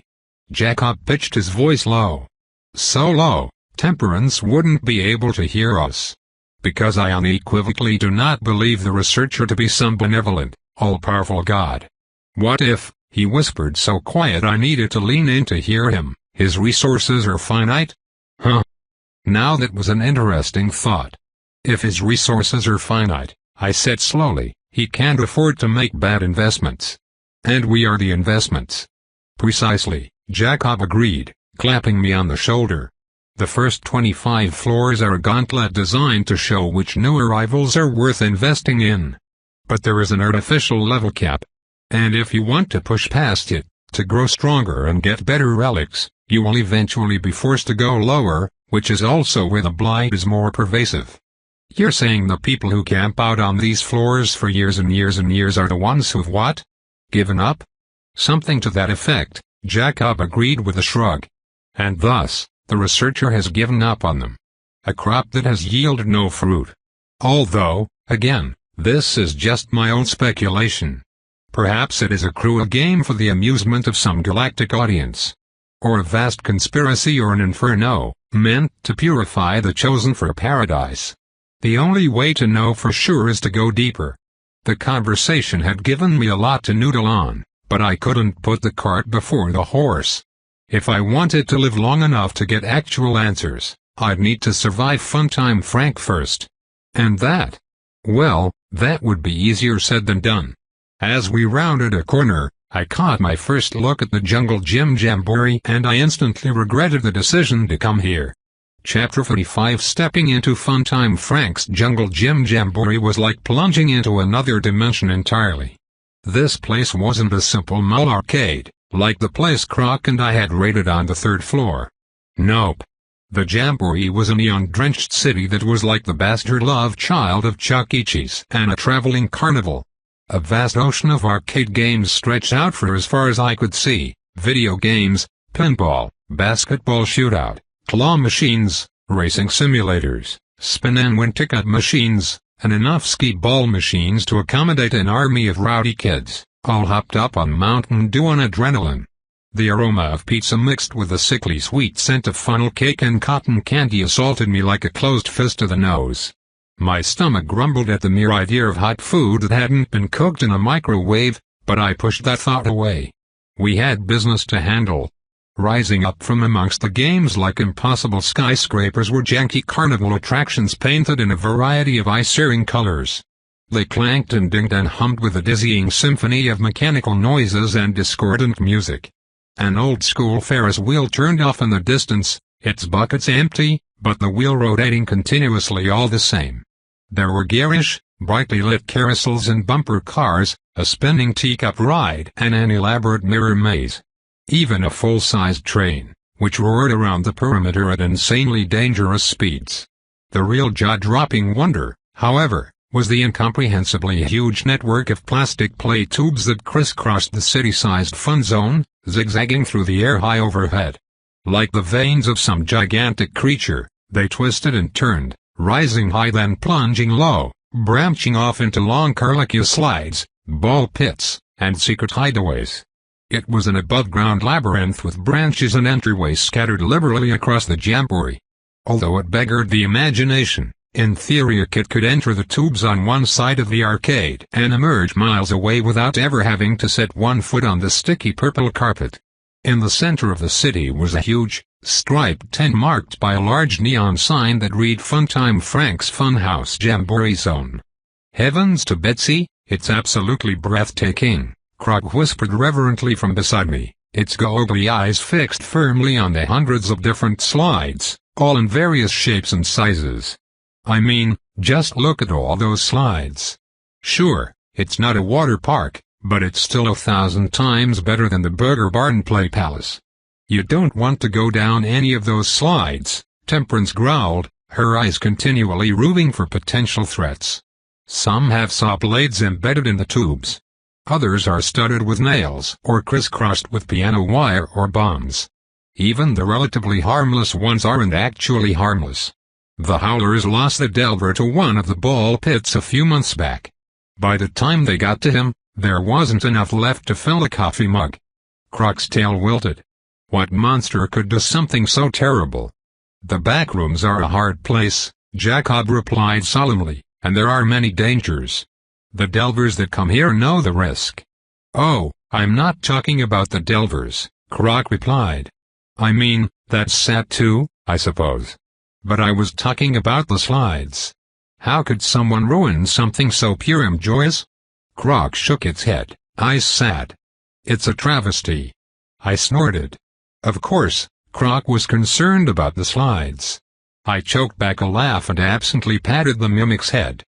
Jacob pitched his voice low. So low, Temperance wouldn't be able to hear us. Because I unequivocally do not believe the researcher to be some benevolent, all-powerful god. What if, he whispered so quiet I needed to lean in to hear him, his resources are finite? Huh. Now that was an interesting thought. If his resources are finite, I said slowly, he can't afford to make bad investments. And we are the investments. Precisely, Jacob agreed, clapping me on the shoulder. The first 25 floors are a gauntlet designed to show which new arrivals are worth investing in. But there is an artificial level cap. And if you want to push past it, to grow stronger and get better relics, you will eventually be forced to go lower, which is also where the blight is more pervasive. You're saying the people who camp out on these floors for years and years and years are the ones who've what? Given up? Something to that effect, Jacob agreed with a shrug. And thus, the researcher has given up on them. A crop that has yielded no fruit. Although, again, this is just my own speculation. Perhaps it is a cruel game for the amusement of some galactic audience. Or a vast conspiracy or an inferno, meant to purify the chosen for paradise. The only way to know for sure is to go deeper. The conversation had given me a lot to noodle on, but I couldn't put the cart before the horse. If I wanted to live long enough to get actual answers, I'd need to survive Funtime Frank first. And that? Well, that would be easier said than done. As we rounded a corner, I caught my first look at the Jungle Gym Jamboree and I instantly regretted the decision to come here. Chapter 45. Stepping into Funtime Frank's Jungle Gym Jamboree was like plunging into another dimension entirely. This place wasn't a simple mall arcade, like the place Croc and I had raided on the 3rd floor. Nope. The Jamboree was a neon-drenched city that was like the bastard love child of Chuck E. Cheese and a traveling carnival. A vast ocean of arcade games stretched out for as far as I could see, video games, pinball, basketball shootout, claw machines, racing simulators, spin-and-win ticket machines, and enough skee-ball machines to accommodate an army of rowdy kids, all hopped up on Mountain Dew and adrenaline. The aroma of pizza mixed with the sickly sweet scent of funnel cake and cotton candy assaulted me like a closed fist to the nose. My stomach grumbled at the mere idea of hot food that hadn't been cooked in a microwave, but I pushed that thought away. We had business to handle. Rising up from amongst the games like impossible skyscrapers were janky carnival attractions painted in a variety of eye-searing colors. They clanked and dinged and hummed with a dizzying symphony of mechanical noises and discordant music. An old-school Ferris wheel turned off in the distance, its buckets empty, but the wheel rotating continuously all the same. There were garish, brightly lit carousels and bumper cars, a spinning teacup ride and an elaborate mirror maze. Even a full-sized train, which roared around the perimeter at insanely dangerous speeds. The real jaw-dropping wonder, however, was the incomprehensibly huge network of plastic play tubes that crisscrossed the city-sized fun zone, zigzagging through the air high overhead. Like the veins of some gigantic creature, they twisted and turned, rising high then plunging low, branching off into long curlicue slides, ball pits, and secret hideaways. It was an above-ground labyrinth with branches and entryways scattered liberally across the jamboree. Although it beggared the imagination, in theory a kid could enter the tubes on one side of the arcade and emerge miles away without ever having to set one foot on the sticky purple carpet. In the center of the city was a huge, striped tent marked by a large neon sign that read Funtime Frank's Funhouse Jamboree Zone. Heavens to Betsy, it's absolutely breathtaking, Croc whispered reverently from beside me, its googly eyes fixed firmly on the hundreds of different slides, all in various shapes and sizes. I mean, just look at all those slides. Sure, it's not a water park, but it's still 1,000 times better than the Burger Barn Play Palace. You don't want to go down any of those slides, Temperance growled, her eyes continually roving for potential threats. Some have saw blades embedded in the tubes. Others are studded with nails or crisscrossed with piano wire or bombs. Even the relatively harmless ones aren't actually harmless. The Howlers lost the Delver to one of the ball pits a few months back. By the time they got to him, there wasn't enough left to fill a coffee mug. Croc's tail wilted. What monster could do something so terrible? The back rooms are a hard place, Jacob replied solemnly, and there are many dangers. The delvers that come here know the risk. Oh, I'm not talking about the delvers, Croc replied. I mean, that's sad too, I suppose. But I was talking about the slides. How could someone ruin something so pure and joyous? Croc shook its head, eyes sad. It's a travesty. I snorted. Of course, Croc was concerned about the slides. I choked back a laugh and absently patted the mimic's head.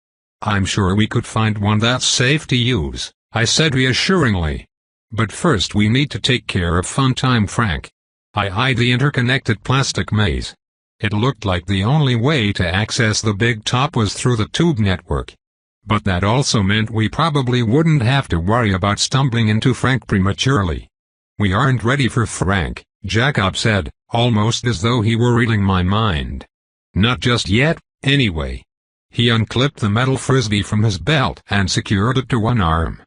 I'm sure we could find one that's safe to use, I said reassuringly. But first we need to take care of Funtime Frank. I eyed the interconnected plastic maze. It looked like the only way to access the big top was through the tube network. But that also meant we probably wouldn't have to worry about stumbling into Frank prematurely. We aren't ready for Frank, Jacob said, almost as though he were reading my mind. Not just yet, anyway. He unclipped the metal frisbee from his belt and secured it to one arm.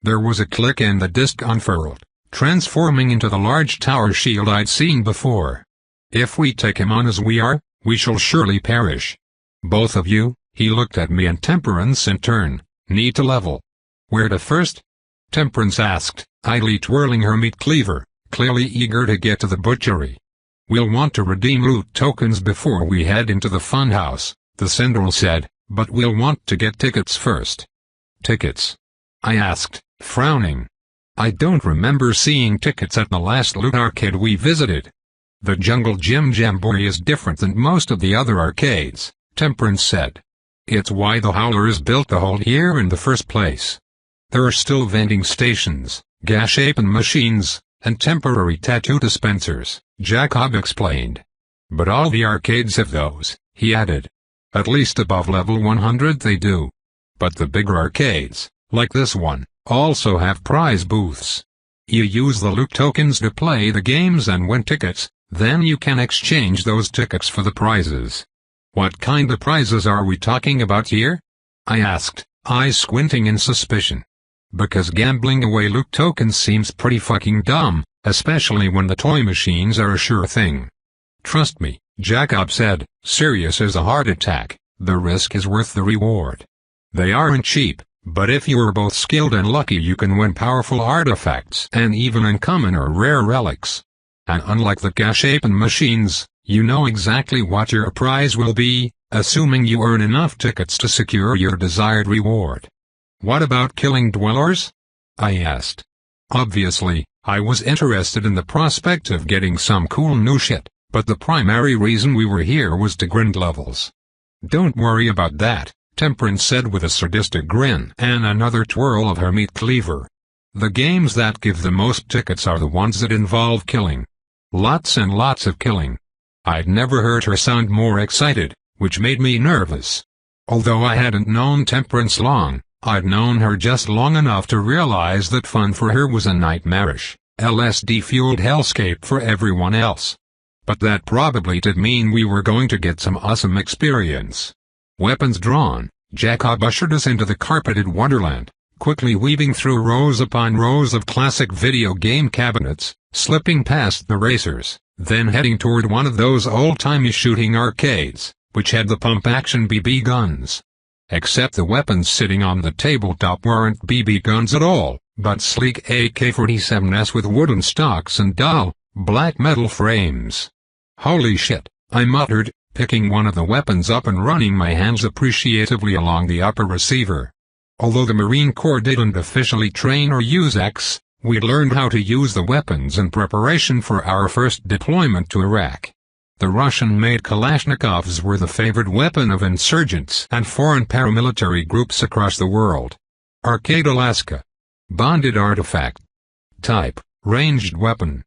There was a click and the disc unfurled, transforming into the large tower shield I'd seen before. If we take him on as we are, we shall surely perish. Both of you, he looked at me and Temperance in turn, need to level. Where to first? Temperance asked, idly twirling her meat cleaver, clearly eager to get to the butchery. We'll want to redeem loot tokens before we head into the funhouse, the Syndrome said, but we'll want to get tickets first. Tickets? I asked, frowning. I don't remember seeing tickets at the last loot arcade we visited. The Jungle Gym Jamboree is different than most of the other arcades, Temperance said. It's why the Howlers built the hole here in the first place. There are still vending stations, gas-shaping machines, and temporary tattoo dispensers, Jacob explained. But all the arcades have those, he added. At least above level 100 they do. But the bigger arcades, like this one, also have prize booths. You use the loot tokens to play the games and win tickets, then you can exchange those tickets for the prizes. What kind of prizes are we talking about here? I asked, eyes squinting in suspicion. Because gambling away loot tokens seems pretty fucking dumb, especially when the toy machines are a sure thing. Trust me, Jacob said, serious as a heart attack, the risk is worth the reward. They aren't cheap, but if you are both skilled and lucky you can win powerful artifacts and even uncommon or rare relics. And unlike the gas-shaping machines, you know exactly what your prize will be, assuming you earn enough tickets to secure your desired reward. What about killing dwellers? I asked. Obviously, I was interested in the prospect of getting some cool new shit, but the primary reason we were here was to grind levels. Don't worry about that, Temperance said with a sadistic grin and another twirl of her meat cleaver. The games that give the most tickets are the ones that involve killing. Lots and lots of killing. I'd never heard her sound more excited, which made me nervous. Although I hadn't known Temperance long, I'd known her just long enough to realize that fun for her was a nightmarish, LSD-fueled hellscape for everyone else. But that probably did mean we were going to get some awesome experience. Weapons drawn, Jacob ushered us into the carpeted wonderland, quickly weaving through rows upon rows of classic video game cabinets, slipping past the racers, then heading toward one of those old-timey shooting arcades, which had the pump-action BB guns. Except the weapons sitting on the tabletop weren't BB guns at all, but sleek AK-47s with wooden stocks and dull, black metal frames. Holy shit, I muttered, picking one of the weapons up and running my hands appreciatively along the upper receiver. Although the Marine Corps didn't officially train or use X, we learned how to use the weapons in preparation for our first deployment to Iraq. The Russian-made Kalashnikovs were the favored weapon of insurgents and foreign paramilitary groups across the world. Arcade Alaska. Bonded artifact. Type, ranged weapon.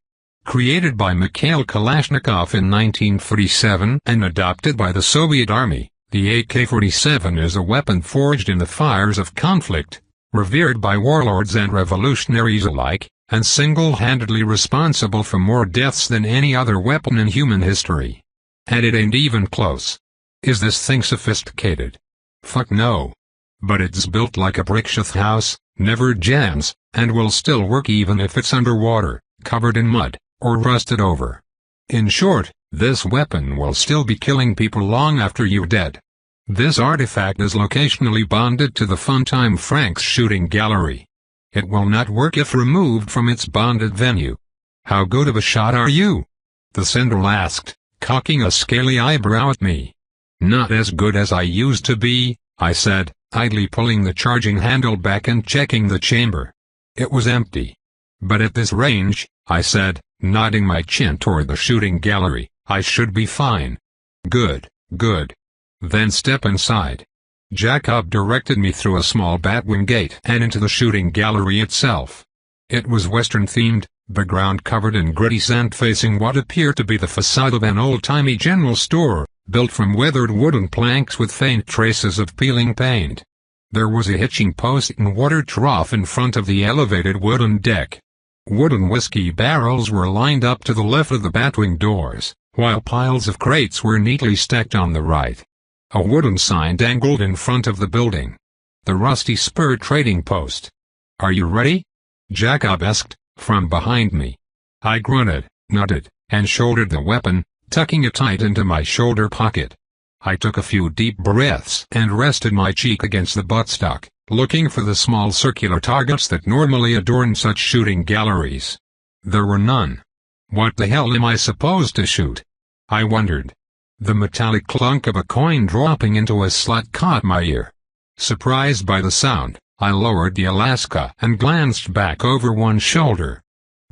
Created by Mikhail Kalashnikov in 1947 and adopted by the Soviet Army, the AK-47 is a weapon forged in the fires of conflict, revered by warlords and revolutionaries alike, and single-handedly responsible for more deaths than any other weapon in human history. And it ain't even close. Is this thing sophisticated? Fuck no. But it's built like a brick shit house, never jams, and will still work even if it's underwater, covered in mud, or rusted over. In short, this weapon will still be killing people long after you're dead. This artifact is locationally bonded to the Funtime Franks shooting gallery. It will not work if removed from its bonded venue. How good of a shot are you? The Sindel asked, cocking a scaly eyebrow at me. Not as good as I used to be, I said, idly pulling the charging handle back and checking the chamber. It was empty. But at this range, I said, nodding my chin toward the shooting gallery, I should be fine. Good, good. Then step inside. Jacob directed me through a small batwing gate and into the shooting gallery itself. It was Western-themed, the ground covered in gritty sand facing what appeared to be the facade of an old-timey general store, built from weathered wooden planks with faint traces of peeling paint. There was a hitching post and water trough in front of the elevated wooden deck. Wooden whiskey barrels were lined up to the left of the batwing doors, while piles of crates were neatly stacked on the right. A wooden sign dangled in front of the building. The Rusty Spur Trading Post. Are you ready? Jacob asked, from behind me. I grunted, nodded, and shouldered the weapon, tucking it tight into my shoulder pocket. I took a few deep breaths and rested my cheek against the buttstock, looking for the small circular targets that normally adorn such shooting galleries. There were none. What the hell am I supposed to shoot? I wondered. The metallic clunk of a coin dropping into a slot caught my ear. Surprised by the sound, I lowered the Alaska and glanced back over one shoulder.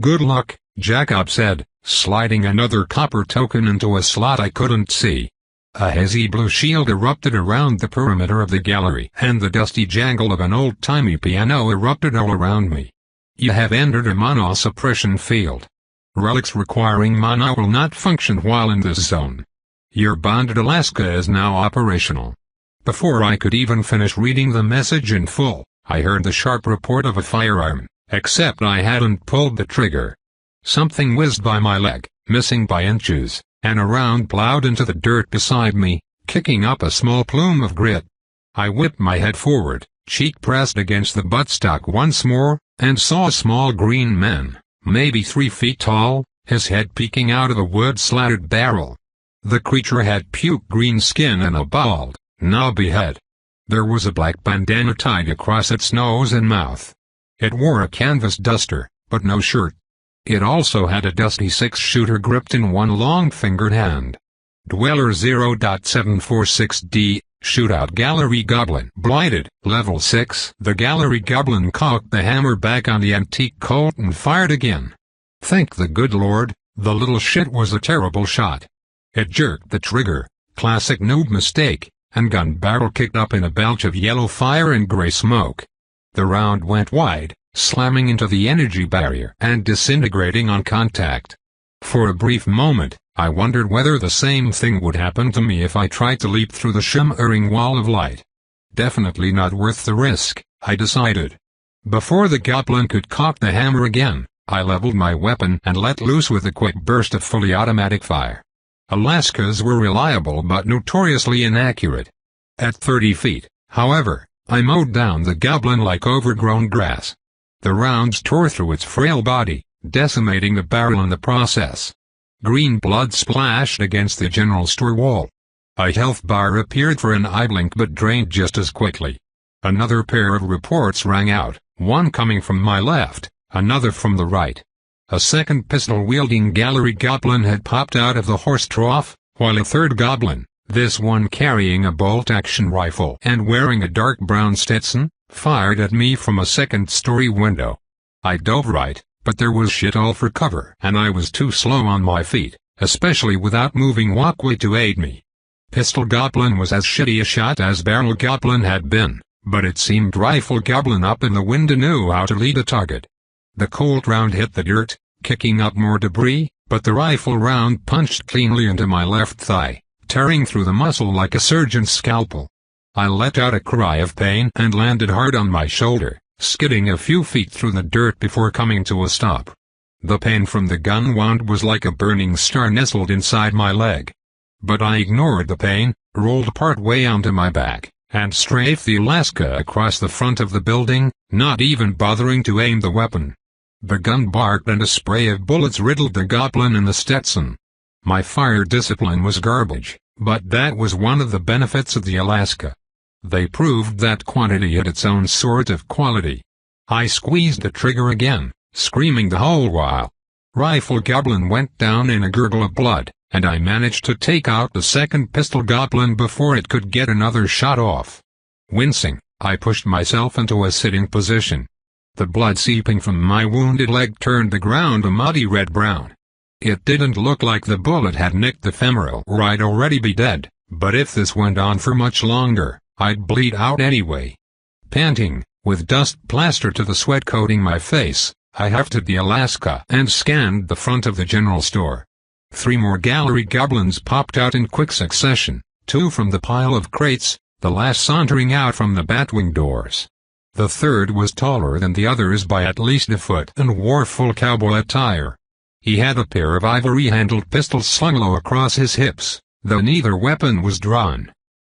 Good luck, Jacob said, sliding another copper token into a slot I couldn't see. A hazy blue shield erupted around the perimeter of the gallery, and the dusty jangle of an old-timey piano erupted all around me. You have entered a mana suppression field. Relics requiring mana will not function while in this zone. Your bonded Alaska is now operational. Before I could even finish reading the message in full, I heard the sharp report of a firearm, except I hadn't pulled the trigger. Something whizzed by my leg, missing by inches, and a round plowed into the dirt beside me, kicking up a small plume of grit. I whipped my head forward, cheek pressed against the buttstock once more, and saw a small green man, maybe 3 feet tall, his head peeking out of a wood-slatted barrel. The creature had puke green skin and a bald, knobby head. There was a black bandana tied across its nose and mouth. It wore a canvas duster, but no shirt. It also had a dusty 6-shooter gripped in one long-fingered hand. Dweller 0.746D, Shootout Gallery Goblin. Blighted, Level 6. The Gallery Goblin cocked the hammer back on the antique Colt and fired again. Thank the good Lord, the little shit was a terrible shot. It jerked the trigger, classic noob mistake, and gun barrel kicked up in a belch of yellow fire and gray smoke. The round went wide, slamming into the energy barrier and disintegrating on contact. For a brief moment, I wondered whether the same thing would happen to me if I tried to leap through the shimmering wall of light. Definitely not worth the risk, I decided. Before the goblin could cock the hammer again, I leveled my weapon and let loose with a quick burst of fully automatic fire. Alaskas were reliable but notoriously inaccurate. At 30 feet, however, I mowed down the goblin like overgrown grass. The rounds tore through its frail body, decimating the barrel in the process. Green blood splashed against the general store wall. A health bar appeared for an eye blink but drained just as quickly. Another pair of reports rang out, one coming from my left, another from the right. A second pistol-wielding gallery goblin had popped out of the horse trough, while a third goblin, this one carrying a bolt-action rifle and wearing a dark brown Stetson, fired at me from a second-story window. I dove right, but there was shit all for cover and I was too slow on my feet, especially without moving walkway to aid me. Pistol Goblin was as shitty a shot as Barrel Goblin had been, but it seemed Rifle Goblin up in the window knew how to lead a target. The Colt round hit the dirt, kicking up more debris, but the rifle round punched cleanly into my left thigh, tearing through the muscle like a surgeon's scalpel. I let out a cry of pain and landed hard on my shoulder, skidding a few feet through the dirt before coming to a stop. The pain from the gun wound was like a burning star nestled inside my leg. But I ignored the pain, rolled part way onto my back, and strafed the Alaska across the front of the building, not even bothering to aim the weapon. The gun barked and a spray of bullets riddled the goblin and the Stetson. My fire discipline was garbage, but that was one of the benefits of the Alaska. They proved that quantity had its own sort of quality. I squeezed the trigger again, screaming the whole while. Rifle Goblin went down in a gurgle of blood, and I managed to take out the second pistol goblin before it could get another shot off. Wincing, I pushed myself into a sitting position. The blood seeping from my wounded leg turned the ground a muddy red-brown. It didn't look like the bullet had nicked the femoral or I'd already be dead, but if this went on for much longer, I'd bleed out anyway. Panting, with dust plaster to the sweat coating my face, I hefted the Alaska and scanned the front of the general store. 3 more gallery goblins popped out in quick succession, 2 from the pile of crates, the last sauntering out from the batwing doors. The third was taller than the others by at least a foot and wore full cowboy attire. He had a pair of ivory-handled pistols slung low across his hips, though neither weapon was drawn.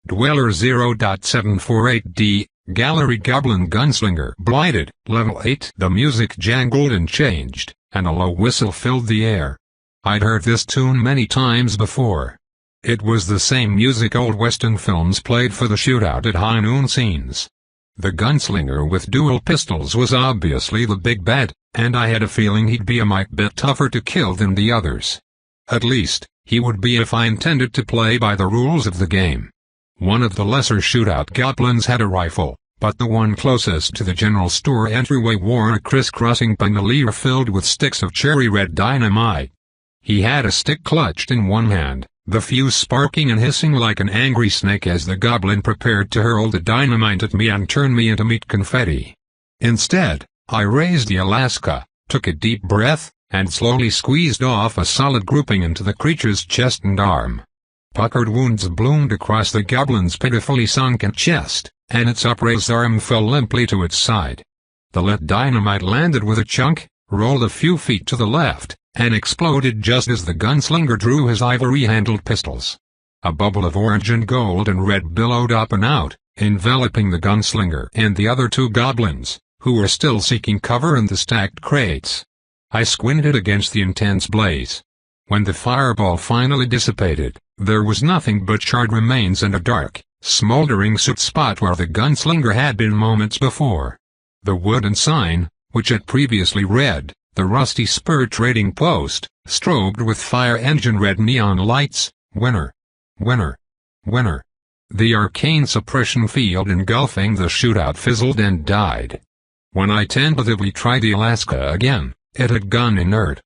Dweller 0.748D, Gallery Goblin Gunslinger blighted, level 8. The music jangled and changed, and a low whistle filled the air. I'd heard this tune many times before. It was the same music old Western films played for the shootout at high noon scenes. The gunslinger with dual pistols was obviously the big bad, and I had a feeling he'd be a mite bit tougher to kill than the others. At least, he would be if I intended to play by the rules of the game. One of the lesser shootout goblins had a rifle, but the one closest to the general store entryway wore a crisscrossing bandolier filled with sticks of cherry red dynamite. He had a stick clutched in one hand, the fuse sparking and hissing like an angry snake as the goblin prepared to hurl the dynamite at me and turn me into meat confetti. Instead, I raised the Alaska, took a deep breath, and slowly squeezed off a solid grouping into the creature's chest and arm. Puckered wounds bloomed across the goblin's pitifully sunken chest, and its upraised arm fell limply to its side. The lit dynamite landed with a chunk, rolled a few feet to the left, and exploded just as the gunslinger drew his ivory-handled pistols. A bubble of orange and gold and red billowed up and out, enveloping the gunslinger and the other 2 goblins, who were still seeking cover in the stacked crates. I squinted against the intense blaze. When the fireball finally dissipated, there was nothing but charred remains and a dark, smoldering soot spot where the gunslinger had been moments before. The wooden sign, which had previously read, "The Rusty Spur Trading Post," strobed with fire engine red neon lights, "Winner. Winner. Winner." The arcane suppression field engulfing the shootout fizzled and died. When I tentatively tried the Alaska again, it had gone inert.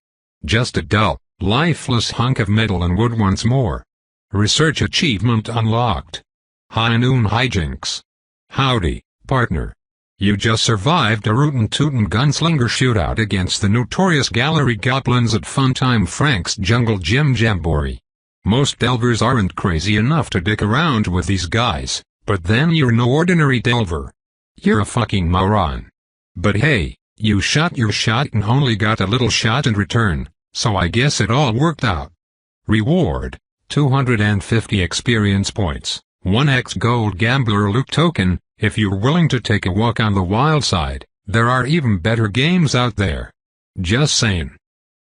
Just a dull, lifeless hunk of metal and wood once more. Research achievement unlocked. High noon hijinks. Howdy, partner. You just survived a rootin' tootin' gunslinger shootout against the notorious gallery goblins at Funtime Frank's Jungle Gym Jamboree. Most delvers aren't crazy enough to dick around with these guys, but then you're no ordinary delver. You're a fucking moron. But hey, you shot your shot and only got a little shot in return, so I guess it all worked out. Reward: 250 experience points, 1x gold gambler loot token. If you're willing to take a walk on the wild side, there are even better games out there. Just saying.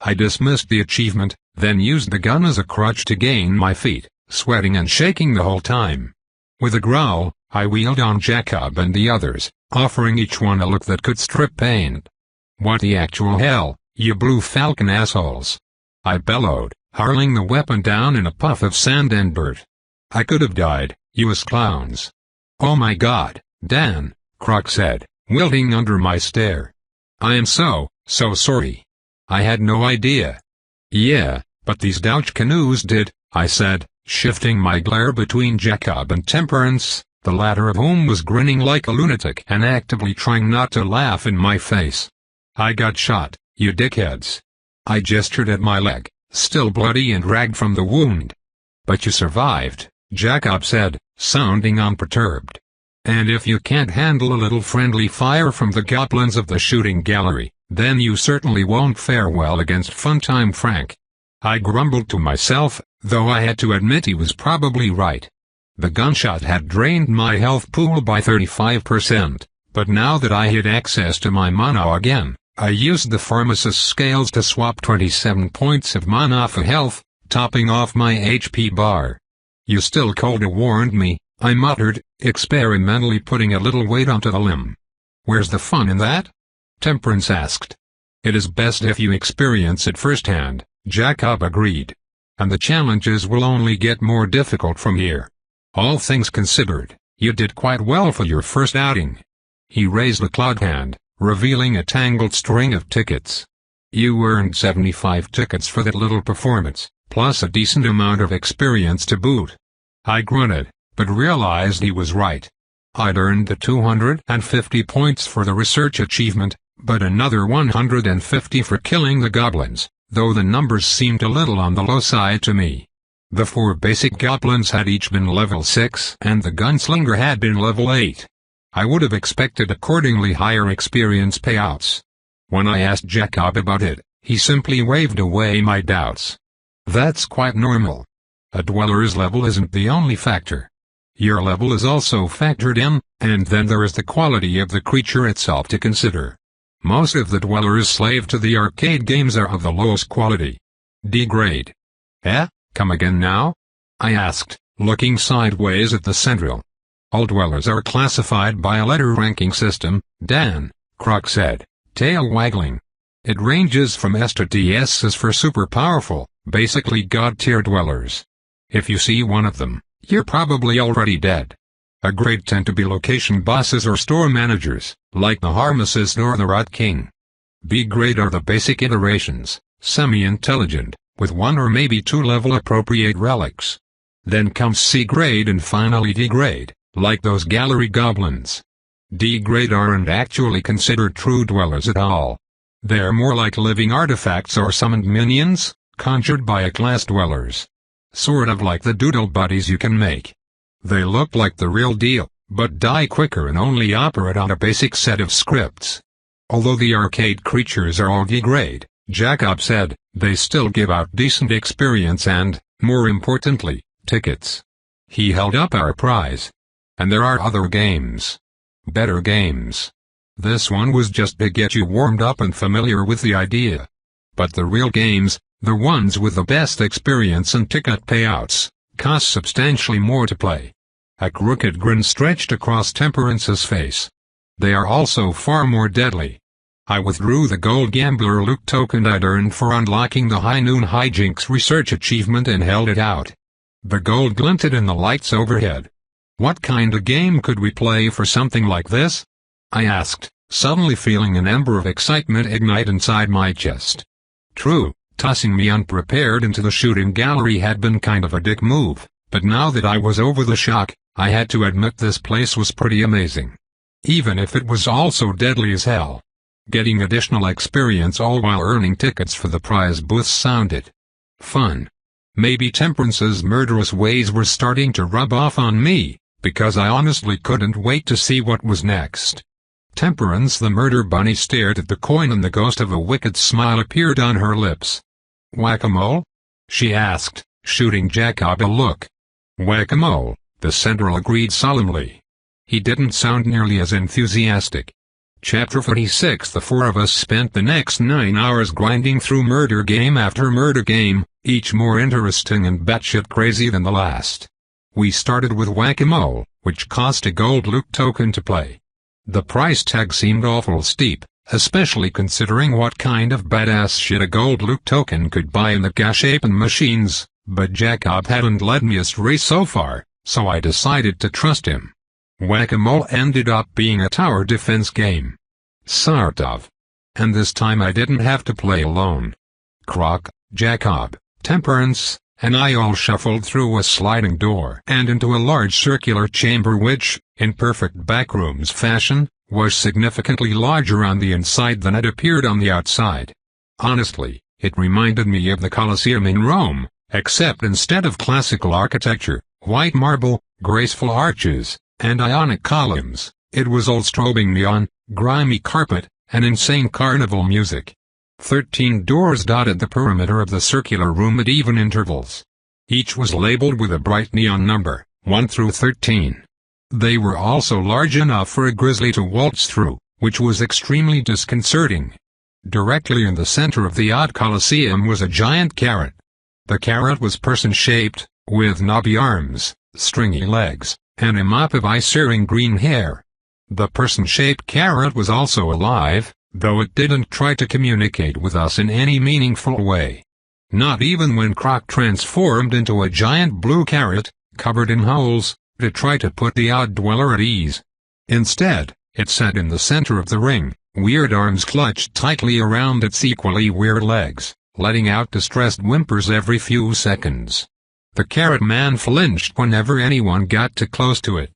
I dismissed the achievement, then used the gun as a crutch to gain my feet, sweating and shaking the whole time. With a growl, I wheeled on Jacob and the others, offering each one a look that could strip paint. "What the actual hell, you blue falcon assholes!" I bellowed, hurling the weapon down in a puff of sand and dirt. "I could have died, you as clowns." "Oh my god, Dan," Croc said, wilting under my stare. "I am so sorry. I had no idea." "Yeah, but these douche canoes did," I said, shifting my glare between Jacob and Temperance, the latter of whom was grinning like a lunatic and actively trying not to laugh in my face. "I got shot, you dickheads." I gestured at my leg, still bloody and ragged from the wound. "But you survived," Jacob said, sounding unperturbed. "And if you can't handle a little friendly fire from the goblins of the shooting gallery, then you certainly won't fare well against Funtime Frank." I grumbled to myself, though I had to admit he was probably right. The gunshot had drained my health pool by 35%, but now that I had access to my mana again, I used the pharmacist's scales to swap 27 points of mana for health, topping off my HP bar. "You still coulda warned me," I muttered, experimentally putting a little weight onto the limb. "Where's the fun in that?" Temperance asked. "It is best if you experience it firsthand," Jacob agreed. "And the challenges will only get more difficult from here. All things considered, you did quite well for your first outing." He raised a clawed hand, revealing a tangled string of tickets. "You earned 75 tickets for that little performance, plus a decent amount of experience to boot." I grunted, but realized he was right. I'd earned the 250 points for the research achievement, but another 150 for killing the goblins, though the numbers seemed a little on the low side to me. The 4 basic goblins had each been level 6 and the gunslinger had been level 8. I would have expected accordingly higher experience payouts. When I asked Jacob about it, he simply waved away my doubts. "That's quite normal. A dweller's level isn't the only factor. Your level is also factored in, and then there is the quality of the creature itself to consider. Most of the dwellers slave to the arcade games are of the lowest quality. D grade." "Eh? Come again now?" I asked, looking sideways at the central. "All dwellers are classified by a letter ranking system, Dan," Croc said, tail waggling. "It ranges from S to DS as for super powerful, basically god-tier dwellers. If you see one of them, you're probably already dead. A grade tend to be location bosses or store managers, like the Harmacist or the Rat King. B grade are the basic iterations, semi-intelligent, with 1 or maybe 2 level-appropriate relics. Then comes C grade and finally D grade, like those gallery goblins. D grade aren't actually considered true dwellers at all. They're more like living artifacts or summoned minions, conjured by a class dwellers. Sort of like the doodle buddies you can make. They look like the real deal, but die quicker and only operate on a basic set of scripts. Although the arcade creatures are all D grade, Jacob said, they still give out decent experience and, more importantly, tickets. He held up our prize. "And there are other games. Better games. This one was just to get you warmed up and familiar with the idea. But the real games, the ones with the best experience and ticket payouts, cost substantially more to play." A crooked grin stretched across Temperance's face. "They are also far more deadly." I withdrew the gold gambler loot token I'd earned for unlocking the High Noon Hijinks research achievement and held it out. The gold glinted in the lights overhead. "What kind of game could we play for something like this?" I asked, suddenly feeling an ember of excitement ignite inside my chest. True, tossing me unprepared into the shooting gallery had been kind of a dick move, but now that I was over the shock, I had to admit this place was pretty amazing. even if it was also deadly as hell. Getting additional experience all while earning tickets for the prize booths sounded fun. Maybe Temperance's murderous ways were starting to rub off on me, because I honestly couldn't wait to see what was next. Temperance the murder bunny stared at the coin and the ghost of a wicked smile appeared on her lips. "Whack-a-mole?" she asked, shooting Jacob a look. "Whack-a-mole," the Central agreed solemnly. He didn't sound nearly as enthusiastic. Chapter 46. The four of us spent the next 9 hours grinding through murder game after murder game, each more interesting and batshit crazy than the last. We started with Whack-a-Mole, which cost a gold loot token to play. The price tag seemed awful steep, especially considering what kind of badass shit a gold loot token could buy in the Gashapin machines, but Jacob hadn't led me astray so far, so I decided to trust him. Whack-a-Mole ended up being a tower defense game. Sort of. And this time I didn't have to play alone. Croc, Jacob, Temperance, and I all shuffled through a sliding door and into a large circular chamber which, in perfect backrooms fashion, was significantly larger on the inside than it appeared on the outside. Honestly, it reminded me of the Colosseum in Rome, except instead of classical architecture, white marble, graceful arches, and Ionic columns, it was all strobing neon, grimy carpet, and insane carnival music. 13 doors dotted the perimeter of the circular room at even intervals. Each was labeled with a bright neon number, 1 through 13. They were also large enough for a grizzly to waltz through, which was extremely disconcerting. Directly in the center of the odd Colosseum was a giant carrot. The carrot was person-shaped, with knobby arms, stringy legs, and a mop of eye-searing green hair. The person-shaped carrot was also alive, though it didn't try to communicate with us in any meaningful way. Not even when Croc transformed into a giant blue carrot, covered in holes, to try to put the odd dweller at ease. Instead, it sat in the center of the ring, weird arms clutched tightly around its equally weird legs, letting out distressed whimpers every few seconds. The carrot man flinched whenever anyone got too close to it.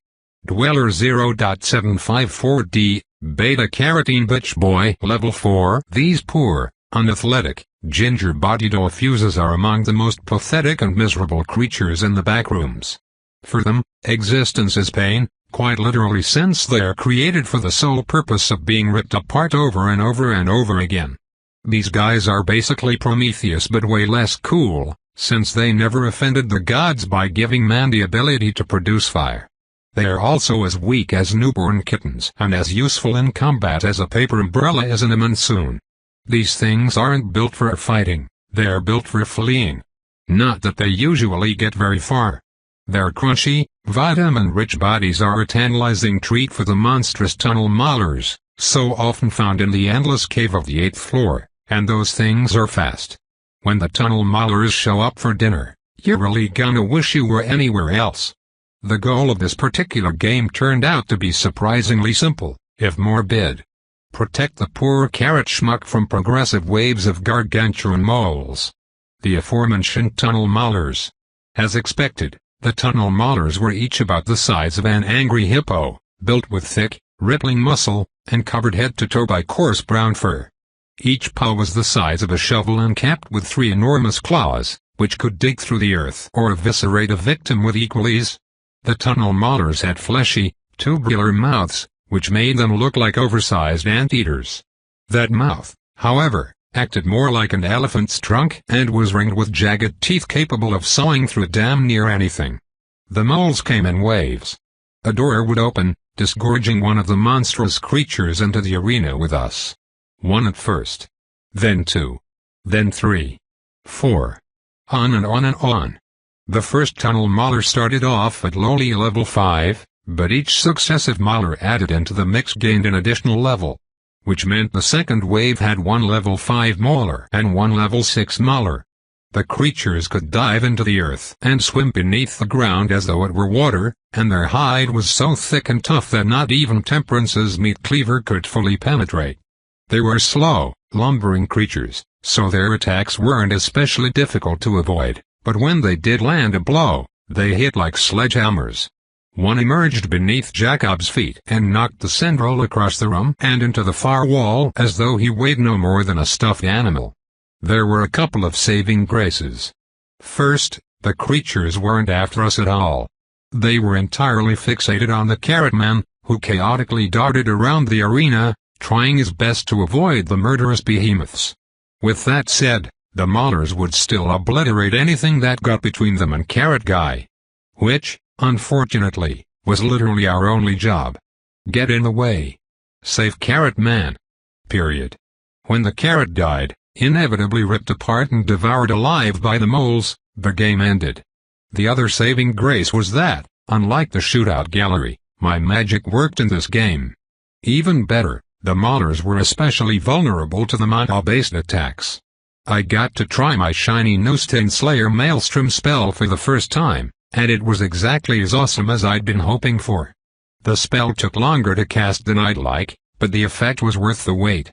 Dweller 0.754D, beta-carotene bitch boy level 4. These poor, unathletic, ginger-bodied ofuses are among the most pathetic and miserable creatures in the backrooms. For them, existence is pain, quite literally, since they are created for the sole purpose of being ripped apart over and over and over again. These guys are basically Prometheus but way less cool, since they never offended the gods by giving man the ability to produce fire. They are also as weak as newborn kittens and as useful in combat as a paper umbrella is in a monsoon. These things aren't built for fighting, they are built for fleeing. Not that they usually get very far. Their crunchy, vitamin-rich bodies are a tantalizing treat for the monstrous tunnel maulers, so often found in the endless cave of the 8th floor, and those things are fast. When the tunnel maulers show up for dinner, you're really gonna wish you were anywhere else. The goal of this particular game turned out to be surprisingly simple, if morbid. Protect the poor carrot schmuck from progressive waves of gargantuan moles. The aforementioned tunnel maulers. As expected, the tunnel maulers were each about the size of an angry hippo, built with thick, rippling muscle, and covered head to toe by coarse brown fur. Each paw was the size of a shovel and capped with 3 enormous claws, which could dig through the earth or eviscerate a victim with equal ease. The tunnel maulers had fleshy, tubular mouths, which made them look like oversized anteaters. That mouth, however, acted more like an elephant's trunk and was ringed with jagged teeth capable of sawing through damn near anything. The moles came in waves. A door would open, disgorging one of the monstrous creatures into the arena with us. 1 at first. Then 2. Then 3. 4. On and on and on. The first tunnel mauler started off at lowly level 5, but each successive mauler added into the mix gained an additional level, which meant the second wave had 1 level 5 mauler and 1 level 6 mauler. The creatures could dive into the earth and swim beneath the ground as though it were water, and their hide was so thick and tough that not even Temperance's meat cleaver could fully penetrate. They were slow, lumbering creatures, so their attacks weren't especially difficult to avoid, but when they did land a blow, they hit like sledgehammers. One emerged beneath Jacob's feet and knocked the central across the room and into the far wall as though he weighed no more than a stuffed animal. There were a couple of saving graces. First, the creatures weren't after us at all. They were entirely fixated on the Carrot Man, who chaotically darted around the arena, trying his best to avoid the murderous behemoths. With that said, the maulers would still obliterate anything that got between them and Carrot Guy. Which, unfortunately, was literally our only job. Get in the way. Save Carrot Man. Period. When the carrot died, inevitably ripped apart and devoured alive by the moles, the game ended. The other saving grace was that, unlike the shootout gallery, my magic worked in this game. Even better, the maulers were especially vulnerable to the mana-based attacks. I got to try my shiny Nustain Slayer Maelstrom spell for the first time, and it was exactly as awesome as I'd been hoping for. The spell took longer to cast than I'd like, but the effect was worth the wait.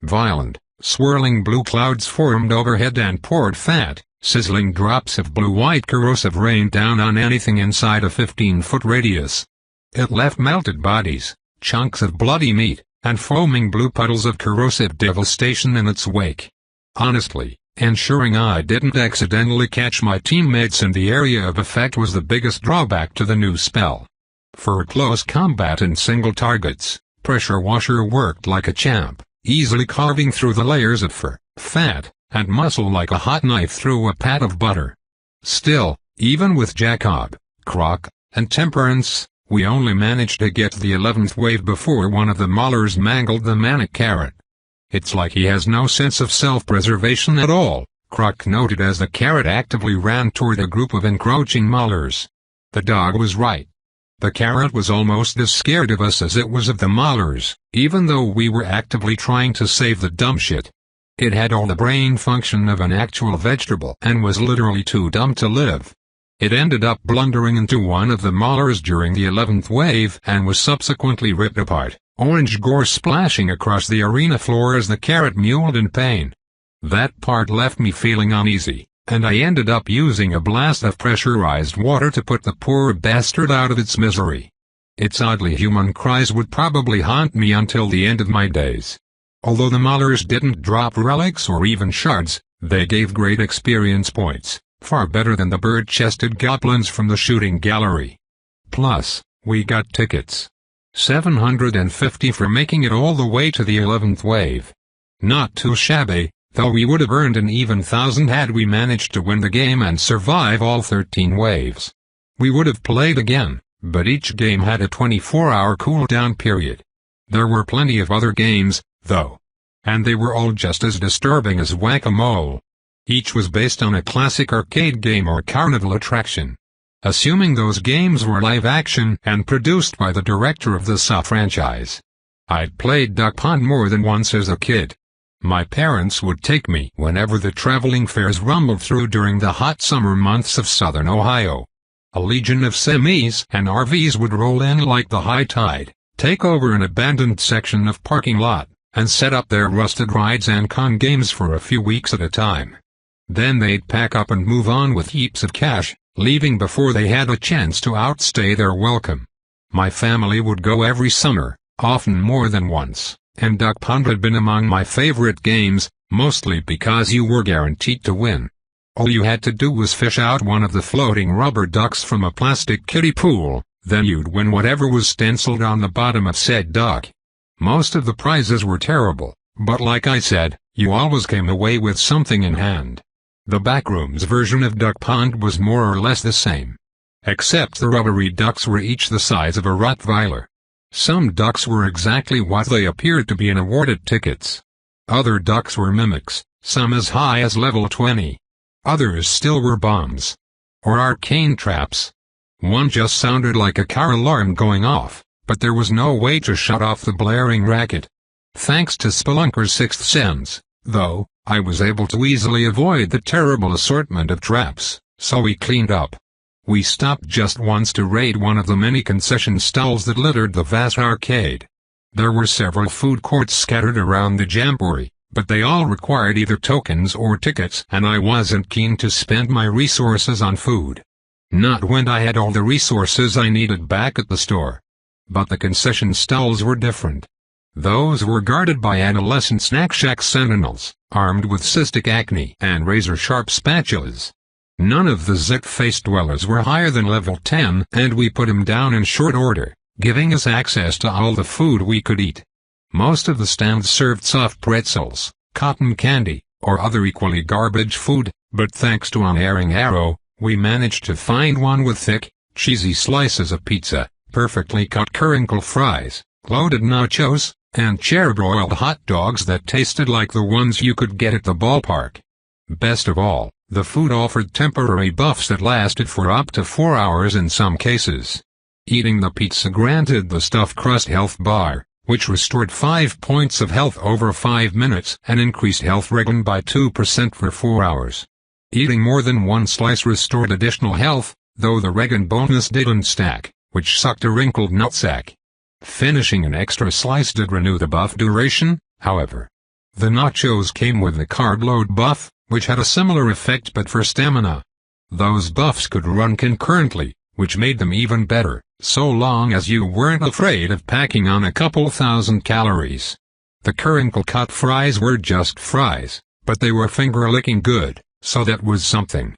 Violent, swirling blue clouds formed overhead and poured fat, sizzling drops of blue-white corrosive rain down on anything inside a 15-foot radius. It left melted bodies, chunks of bloody meat, and foaming blue puddles of corrosive devastation in its wake. Honestly, ensuring I didn't accidentally catch my teammates in the area of effect was the biggest drawback to the new spell. For close combat and single targets, Pressure Washer worked like a champ, easily carving through the layers of fur, fat, and muscle like a hot knife through a pat of butter. Still, even with Jacob, Croc, and Temperance, we only managed to get to the 11th wave before one of the maulers mangled the manic carrot. It's like he has no sense of self-preservation at all, Croc noted as the carrot actively ran toward a group of encroaching maulers. The dog was right. The carrot was almost as scared of us as it was of the maulers, even though we were actively trying to save the dumb shit. It had all the brain function of an actual vegetable and was literally too dumb to live. It ended up blundering into one of the maulers during the 11th wave and was subsequently ripped apart, orange gore splashing across the arena floor as the carrot mewled in pain. That part left me feeling uneasy, and I ended up using a blast of pressurized water to put the poor bastard out of its misery. Its oddly human cries would probably haunt me until the end of my days. Although the maulers didn't drop relics or even shards, they gave great experience points, far better than the bird-chested goblins from the shooting gallery. Plus, we got tickets. 750 for making it all the way to the 11th wave. Not too shabby, though we would have earned an even 1,000 had we managed to win the game and survive all 13 waves. We would have played again, but each game had a 24-hour cooldown period. There were plenty of other games, though. And they were all just as disturbing as Whack-A-Mole. Each was based on a classic arcade game or carnival attraction. Assuming those games were live-action and produced by the director of the Saw franchise. I'd played Duck Pond more than once as a kid. My parents would take me whenever the traveling fairs rumbled through during the hot summer months of southern Ohio. A legion of semis and RVs would roll in like the high tide, take over an abandoned section of parking lot, and set up their rusted rides and con games for a few weeks at a time. Then they'd pack up and move on with heaps of cash, leaving before they had a chance to outstay their welcome. My family would go every summer, often more than once, and Duck Pond had been among my favorite games, mostly because you were guaranteed to win. All you had to do was fish out one of the floating rubber ducks from a plastic kiddie pool, then you'd win whatever was stenciled on the bottom of said duck. Most of the prizes were terrible, but like I said, you always came away with something in hand. The Backrooms version of Duck Pond was more or less the same. Except the rubbery ducks were each the size of a Rottweiler. Some ducks were exactly what they appeared to be in awarded tickets. Other ducks were mimics, some as high as level 20. Others still were bombs. Or arcane traps. One just sounded like a car alarm going off, but there was no way to shut off the blaring racket. Thanks to Spelunker's sixth sense, though, I was able to easily avoid the terrible assortment of traps, so we cleaned up. We stopped just once to raid one of the many concession stalls that littered the vast arcade. There were several food courts scattered around the jamboree, but they all required either tokens or tickets and I wasn't keen to spend my resources on food. Not when I had all the resources I needed back at the store. But the concession stalls were different. Those were guarded by adolescent snack shack sentinels, armed with cystic acne and razor-sharp spatulas. None of the zit-faced dwellers were higher than level 10, and we put them down in short order, giving us access to all the food we could eat. Most of the stands served soft pretzels, cotton candy, or other equally garbage food, but thanks to unerring arrow, we managed to find one with thick, cheesy slices of pizza, perfectly cut crinkle fries, loaded nachos, and charbroiled hot dogs that tasted like the ones you could get at the ballpark. Best of all, the food offered temporary buffs that lasted for up to 4 hours in some cases. Eating the pizza granted the stuffed crust health bar, which restored 5 points of health over 5 minutes and increased health regen by 2% for 4 hours. Eating more than one slice restored additional health, though the regen bonus didn't stack, which sucked a wrinkled nutsack. Finishing an extra slice did renew the buff duration, however. The nachos came with the carb load buff, which had a similar effect but for stamina. Those buffs could run concurrently, which made them even better, so long as you weren't afraid of packing on a couple thousand calories. The crinkle-cut fries were just fries, but they were finger-licking good, so that was something.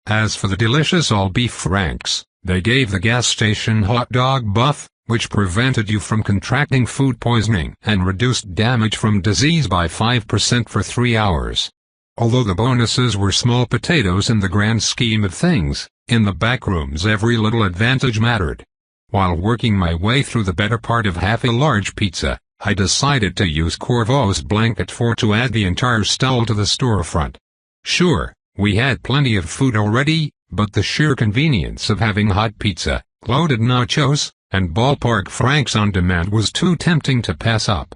As for the delicious all-beef franks, they gave the gas station hot dog buff, which prevented you from contracting food poisoning and reduced damage from disease by 5% for 3 hours. Although the bonuses were small potatoes in the grand scheme of things, in the backrooms every little advantage mattered. While working my way through the better part of half a large pizza, I decided to use Corvo's Blanket Fort to add the entire stall to the storefront. Sure, we had plenty of food already, but the sheer convenience of having hot pizza, loaded nachos, and ballpark franks on demand was too tempting to pass up.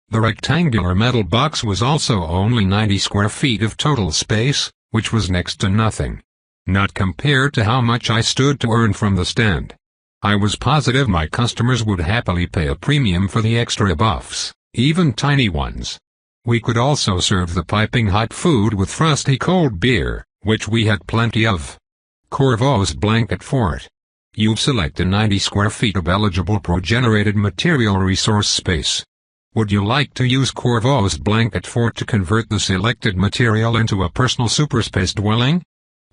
The rectangular metal box was also only 90 square feet of total space, which was next to nothing. Not compared to how much I stood to earn from the stand. I was positive my customers would happily pay a premium for the extra buffs, even tiny ones. We could also serve the piping hot food with frosty cold beer, which we had plenty of. Corvo's Blanket Fort. You select a 90 square feet of eligible pro-generated material resource space. Would you like to use Corvo's Blanket Fort to convert the selected material into a personal superspace dwelling?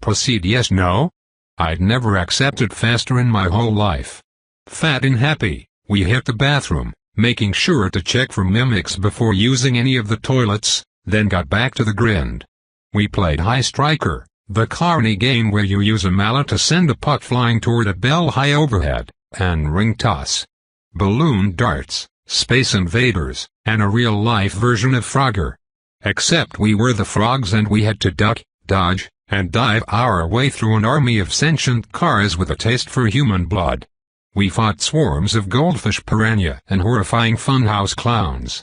Proceed yes/no? I'd never accepted faster in my whole life. Fat and happy, we hit the bathroom, making sure to check for mimics before using any of the toilets, then got back to the grind. We played High Striker, the carny game where you use a mallet to send a puck flying toward a bell high overhead, and ring toss. Balloon darts, Space Invaders, and a real-life version of Frogger. Except we were the frogs and we had to duck, dodge, and dive our way through an army of sentient cars with a taste for human blood. We fought swarms of goldfish piranha and horrifying funhouse clowns.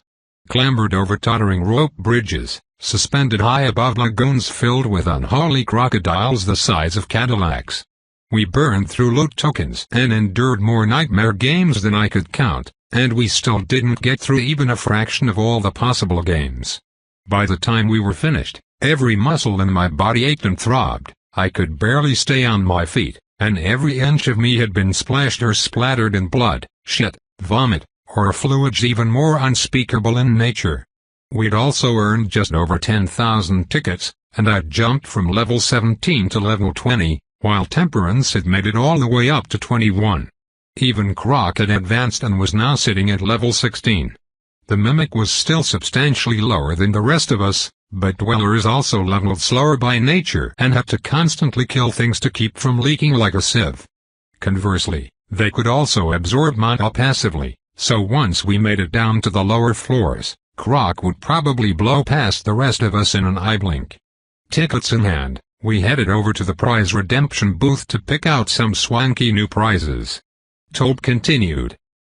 Clambered over tottering rope bridges, suspended high above lagoons filled with unholy crocodiles the size of Cadillacs. We burned through loot tokens and endured more nightmare games than I could count, and we still didn't get through even a fraction of all the possible games. By the time we were finished, every muscle in my body ached and throbbed, I could barely stay on my feet, and every inch of me had been splashed or splattered in blood, shit, vomit, or fluids even more unspeakable in nature. We'd also earned just over 10,000 tickets, and I'd jumped from level 17 to level 20, while Temperance had made it all the way up to 21. Even Croc had advanced and was now sitting at level 16. The Mimic was still substantially lower than the rest of us, but Dwellers also leveled slower by nature and had to constantly kill things to keep from leaking like a sieve. Conversely, they could also absorb mana passively, so once we made it down to the lower floors, Croc would probably blow past the rest of us in an eye blink. Tickets in hand, we headed over to the prize redemption booth to pick out some swanky new prizes. Tope continued,